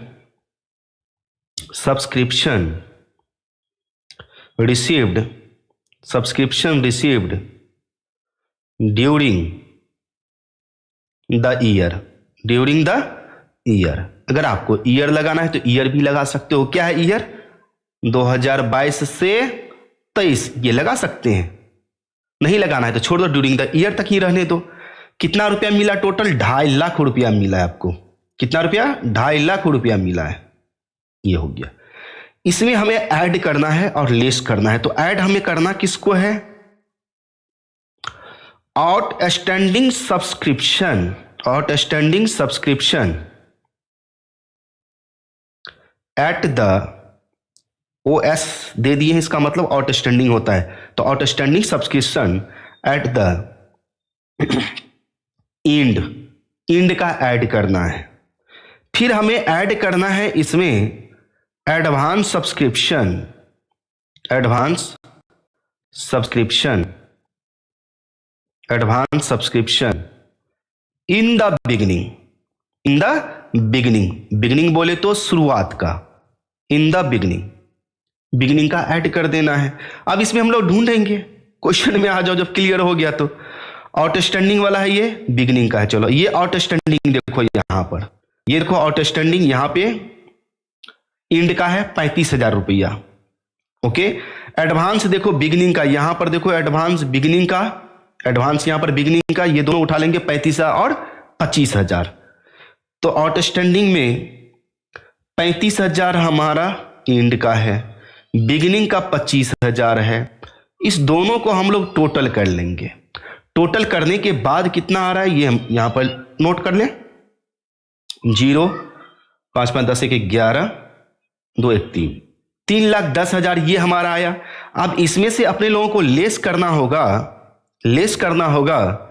received during the year. अगर आपको ईयर लगाना है तो ईयर भी लगा सकते हो। क्या है ईयर? 2022 से 23 ये लगा सकते हैं। नहीं लगाना है तो छोड़ दो, ड्यूरिंग द ईयर तक ही रहने दो। कितना रुपया मिला? टोटल 2.5 लाख रुपया मिला है आपको। कितना रुपया? 2.5 लाख रुपया मिला है। ये हो गया। इसमें हमें ऐड करना है और लेस करना है। तो ऐड हमें करना किसको है? Outstanding subscription at the OS दे दिए हैं, इसका मतलब आउटस्टैंडिंग होता है। तो outstanding subscription at the end का ऐड करना है। फिर हमें ऐड करना है इसमें advance subscription in the beginning बोले तो शुरुआत का, इन द बिगिनिंग का ऐड कर देना है। अब इसमें हम लोग ढूंढेंगे, क्वेश्चन में आ जाओ जब क्लियर हो गया तो। आउटस्टैंडिंग वाला है, ये बिगिनिंग का है। चलो ये आउटस्टैंडिंग देखो, यहां पर ये देखो आउटस्टैंडिंग, यहां पे एंड का है 35,000 रुपया। ओके, एडवांस देखो बिगिनिंग का, यहां पर देखो एडवांस बिगिनिंग का, एडवांस यहां पर बिगिनिंग का, ये दोनों उठा लेंगे 35,000 और 25,000। तो आउटस्टैंडिंग में 35,000 हमारा एंड का है, बिगिनिंग का 25,000 है। इस दोनों को हम लोग टोटल कर लेंगे। टोटल करने के बाद कितना आ रहा है ये हम यहां पर नोट कर लें। 0, 5 5 10 1 11, 2 1 3, 3,10,000 ये हमारा आया। अब इसमें से अपने लोगों को लेस करना होगा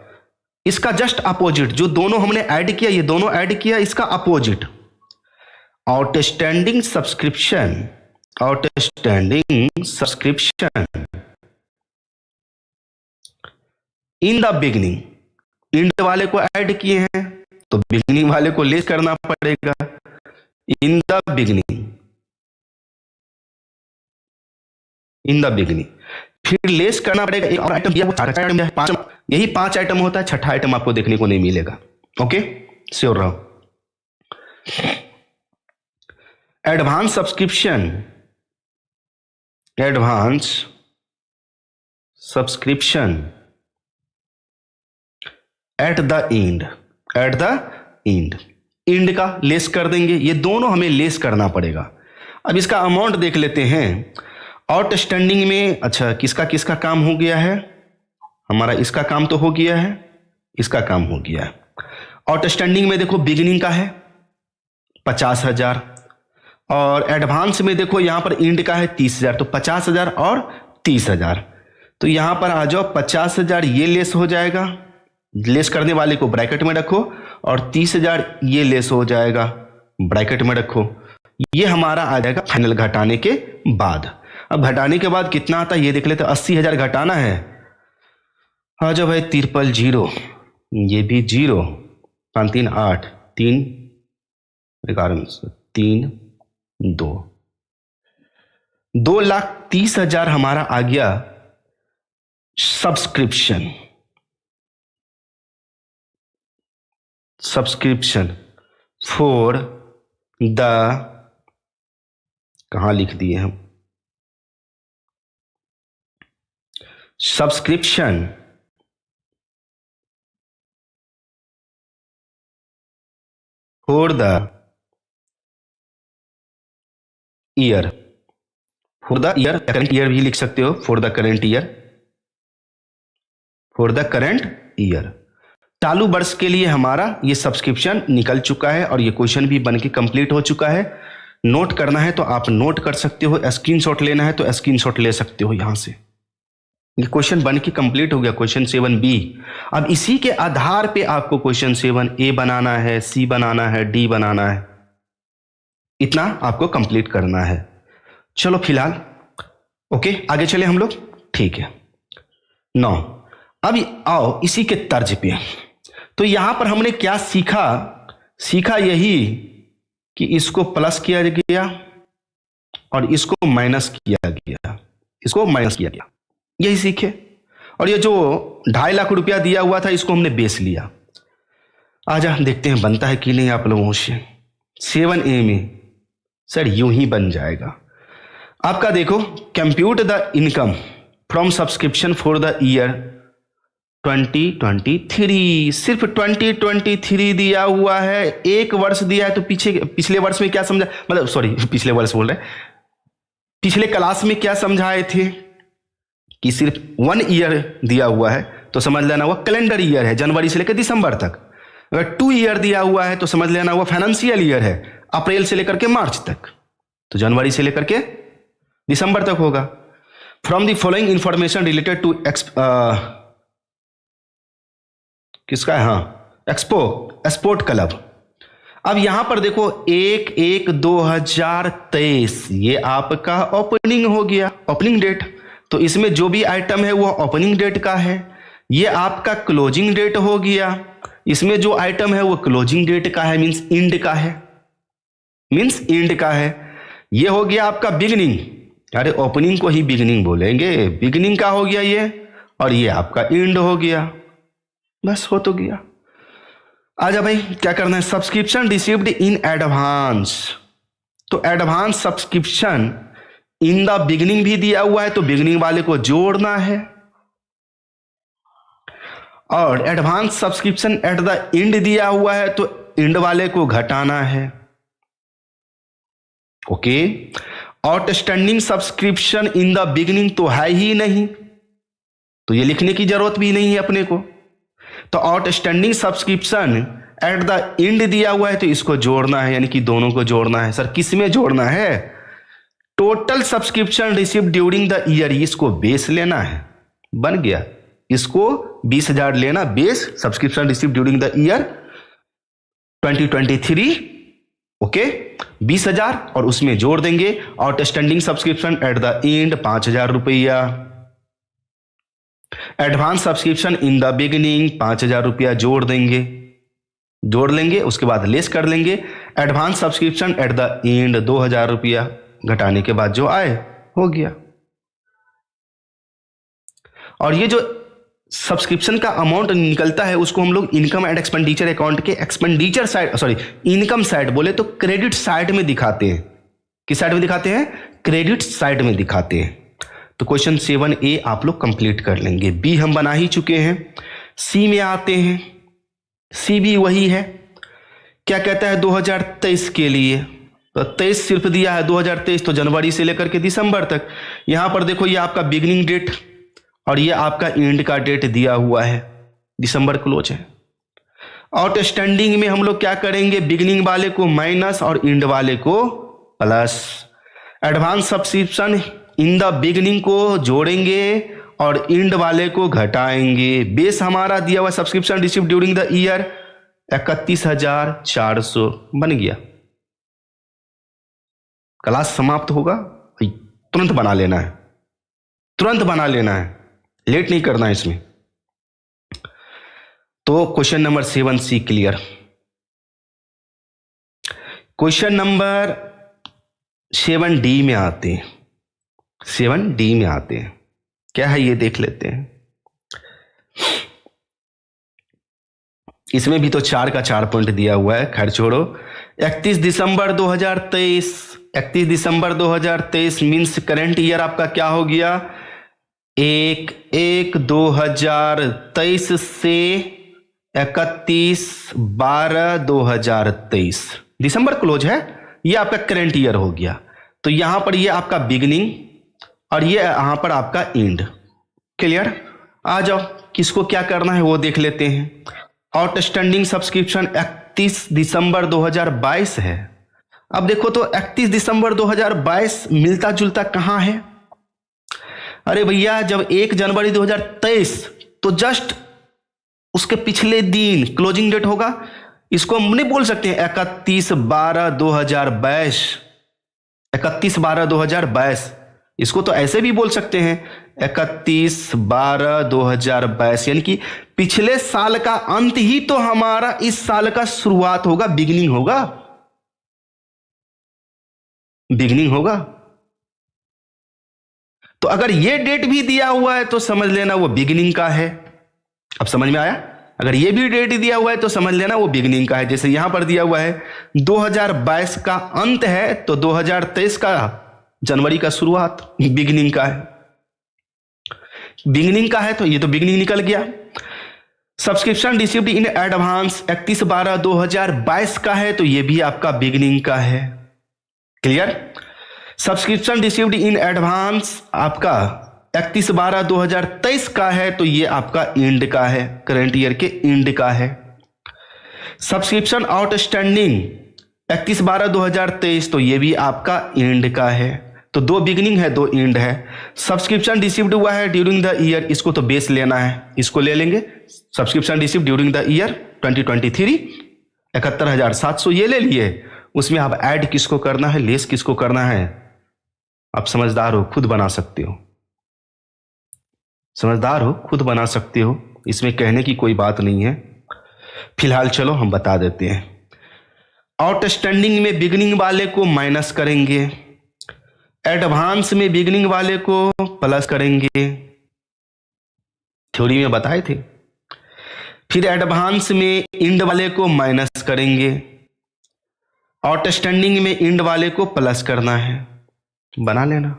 इसका जस्ट अपोजिट, जो दोनों हमने ऐड किया, ये दोनों ऐड किया, इसका opposite outstanding subscription in the beginning. End वाले को ऐड किए हैं तो बिगनिंग वाले को लेस करना पड़ेगा। इन द बिगनिंग फिर लेस करना पड़ेगा। एक और आइटम दिया, आइटम है 5, यही 5 आइटम होता है, छठा आइटम आपको देखने को नहीं मिलेगा। ओके, श्योर रहो। Advance subscription at the end का लेस कर देंगे। ये दोनों हमें लेस करना पड़ेगा। अब इसका अमाउंट देख लेते हैं। आउटस्टैंडिंग में अच्छा किसका काम हो गया है हमारा, इसका काम तो हो गया है, इसका काम हो गया है। आउटस्टैंडिंग में देखो बिगिनिंग का है 50,000 और एडवांस में देखो यहां पर इंड का है 30,000, तो 50,000 और 30,000। तो यहां पर आ जाओ, 50,000 ये लेस हो जाएगा, लेस करने वाले को ब्रैकेट में रखो, और 30,000 ये लेस हो जाएगा, ब्रैकेट में रखो। ये हमारा आ जाएगा फाइनल घटाने के बाद। अब घटाने के बाद कितना आता है ये देख लेते हैं। 80,000 घटाना है, आ जाओ भाई, 3 0, ये भी 0, 5 3 8, 3 11 3 2, 2,30,000 हमारा आ गया सब्सक्रिप्शन फॉर द, कहां लिख दिए हम, subscription for the year, current year भी लिख सकते हो, फॉर द करंट ईयर। चालू वर्ष के लिए हमारा ये सब्सक्रिप्शन निकल चुका है और ये क्वेश्चन भी बन के कंप्लीट हो चुका है। नोट करना है तो आप नोट कर सकते हो, स्क्रीनशॉट लेना है तो स्क्रीनशॉट ले सकते हो। यहां से ये क्वेश्चन बन के कंप्लीट हो गया, क्वेश्चन 7B। अब इसी के आधार पे आपको क्वेश्चन 7A बनाना है, C बनाना है, D बनाना है, इतना आपको कंप्लीट करना है। चलो फिलहाल ओके, आगे चले हम लोग, ठीक है। 9, अब आओ इसी के तर्ज पे। तो यहां पर हमने क्या सीखा यही कि इसको प्लस किया गया और इसको माइनस किया गया, यही सीखे। और ये जो 2.5 लाख रुपया दिया हुआ था इसको हमने बेच लिया। आजा देखते हैं बनता है कि नहीं आप लोगों से। 7A में सर यूं ही बन जाएगा आपका। देखो, compute the income from subscription for the year 2023। सिर्फ 2023 दिया हुआ है, एक वर्ष दिया है। तो पिछले वर्ष में क्या समझा, मतलब सॉरी पिछले वर्ष बोल रहे, पिछले क्लास में क्या समझाए थे कि सिर्फ 1 ईयर दिया हुआ है तो समझ लेना वो कैलेंडर ईयर है, जनवरी से लेकर दिसंबर तक। अगर 2 ईयर दिया हुआ है तो समझ लेना वो फाइनेंशियल ईयर है, अप्रैल से लेकर के मार्च तक, तो जनवरी से लेकर के दिसंबर तक होगा। From the following information related to किसका है, हाँ, एक्सपोर्ट क्लब। अब यहां पर देखो 1/1/2023 ये आपका ओपनिंग हो गया, ओपनिंग डेट। तो इसमें जो भी आइटम है वो ओपनिंग डेट का है। ये आपका क्लोजिंग डेट हो गया, इसमें जो आइटम है वो क्लोजिंग डेट का है, मींस इंड का है। ये हो गया आपका बिगनिंग, अरे ओपनिंग को ही बिगनिंग बोलेंगे, बिगनिंग का हो गया ये, और ये आपका इंड हो गया। बस हो तो गया। आजा भाई क्या करना है, सब्सक्रिप्शन रिसीव्ड इन एडवांस। तो advance subscription in the beginning भी दिया हुआ है तो बिगनिंग वाले को जोड़ना है, और advance subscription at the end दिया हुआ है तो इंड वाले को घटाना है। Okay, outstanding subscription in the beginning तो है ही नहीं, तो ये लिखने की जरूरत भी नहीं है अपने को। तो outstanding subscription at the end दिया हुआ है तो इसको जोड़ना है, यानी कि दोनों को जोड़ना है। सर किस में जोड़ना है? Total subscription receive during the year, इसको बेस लेना है, बन गया। इसको 20,000 लेना base subscription receive during the year 2023, okay 20,000, और उसमें जोड़ देंगे outstanding subscription at the end 5,000 रुपया, advance subscription in the beginning 5,000 रुपया जोड़ लेंगे, उसके बाद लेस कर लेंगे advance subscription at the end 2,000 रुपया, घटाने के बाद जो आए हो गया। और ये जो सब्सक्रिप्शन का अमाउंट निकलता है उसको हम लोग इनकम एंड एक्सपेंडिचर अकाउंट के expenditure side, sorry income side बोले तो क्रेडिट साइड में दिखाते हैं। किस साइड में दिखाते हैं? क्रेडिट साइड में दिखाते हैं। तो क्वेश्चन 7A आप लोग कंप्लीट कर लेंगे। बी हम बना ही चुके हैं। सी में आते हैं। सी भी वही है, क्या कहता है 2023 के लिए, तो 23 सिर्फ दिया है 2023, तो जनवरी से लेकर के दिसंबर तक। यहां पर देखो ये आपका बिगिनिंग डेट और ये आपका एंड का डेट दिया हुआ है, दिसंबर क्लोज है। आउटस्टैंडिंग में हम लोग क्या करेंगे? बिगिनिंग वाले को माइनस और एंड वाले को plus. Advance subscription in the beginning को जोड़ेंगे और एंड वाले को घटाएंगे। बेस हमारा दिया हुआ subscription receive during the year 31,400 बन गया। क्लास समाप्त होगा, तुरंत बना लेना है, तुरंत बना लेना है, लेट नहीं करना है इसमें। तो question number 7C clear. Question number 7D में आते हैं। 7D में आते हैं, क्या है ये देख लेते हैं। इसमें भी तो 4 का 4 पॉइंट दिया हुआ है, खैर छोड़ो। 31 दिसंबर 2023, 31 दिसंबर 2023 मीन्स करंट ईयर आपका क्या हो गया? 1/1/2023 से 31/12/2023 दिसंबर क्लोज है, ये आपका करंट ईयर हो गया। तो यहां पर ये आपका बिगिनिंग और ये यहां पर आपका एंड। क्लियर? आ जाओ, किसको क्या करना है वो देख लेते हैं। आउटस्टैंडिंग सब्सक्रिप्शन 31 दिसंबर 2022 है। अब देखो तो 31 दिसंबर 2022 मिलता जुलता कहां है? अरे भैया जब 1 जनवरी 2023 तो जस्ट उसके पिछले दिन क्लोजिंग डेट होगा। इसको हम नहीं बोल सकते हैं 31/12/2022, 31/12/2022। इसको तो ऐसे भी बोल सकते हैं 31/12/2022, यानी कि पिछले साल का अंत ही तो हमारा इस साल का शुरुआत होगा, बिगिनिंग होगा, बिगिनिंग होगा। तो अगर ये डेट भी दिया हुआ है तो समझ लेना वो बिगिनिंग का है। अब समझ में आया? अगर ये भी डेट दिया हुआ है तो समझ लेना वो बिगिनिंग का है। जैसे यहां पर दिया हुआ है 2022 का अंत है तो 2023 का जनवरी का शुरुआत बिगिनिंग का है, बिगिनिंग का है, तो ये तो बिगिनिंग निकल गया। सब्सक्रिप्शन रिसीव्ड इन एडवांस 31/12/2022 का है तो ये भी आपका बिगिनिंग का है। Clear? Subscription received in advance आपका 31/12/2023 का है तो ये आपका एंड का है, करंट ईयर के एंड का है। सब्सक्रिप्शन आउटस्टैंडिंग 31/12/2023 तो ये भी आपका एंड का है। तो 2 बिगिनिंग है 2 एंड है। सब्सक्रिप्शन रिसीव्ड हुआ है ड्यूरिंग द ईयर, इसको तो बेस लेना है, इसको ले लेंगे। Subscription received during the year 2023 71,700 ये ले लिए। उसमें आप ऐड किसको करना है, लेस किसको करना है, आप समझदार हो, खुद बना सकते हो, समझदार हो, खुद बना सकते हो, इसमें कहने की कोई बात नहीं है। फिलहाल चलो हम बता देते हैं। आउटस्टैंडिंग में बिगिनिंग वाले को माइनस करेंगे, एडवांस में बिगिनिंग वाले को प्लस करेंगे, थ्योरी में बताए थे। फिर एडवांस में एंड वाले को माइनस करेंगे, आउटस्टैंडिंग में एंड वाले को प्लस करना है, बना लेना।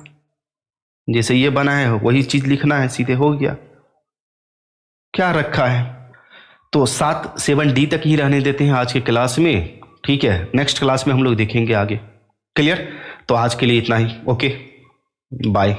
जैसे ये बना है वही चीज लिखना है, सीधे हो गया। क्या रखा है तो 7D तक ही रहने देते हैं आज के क्लास में, ठीक है। नेक्स्ट क्लास में हम लोग देखेंगे आगे। क्लियर? तो आज के लिए इतना ही, ओके बाय।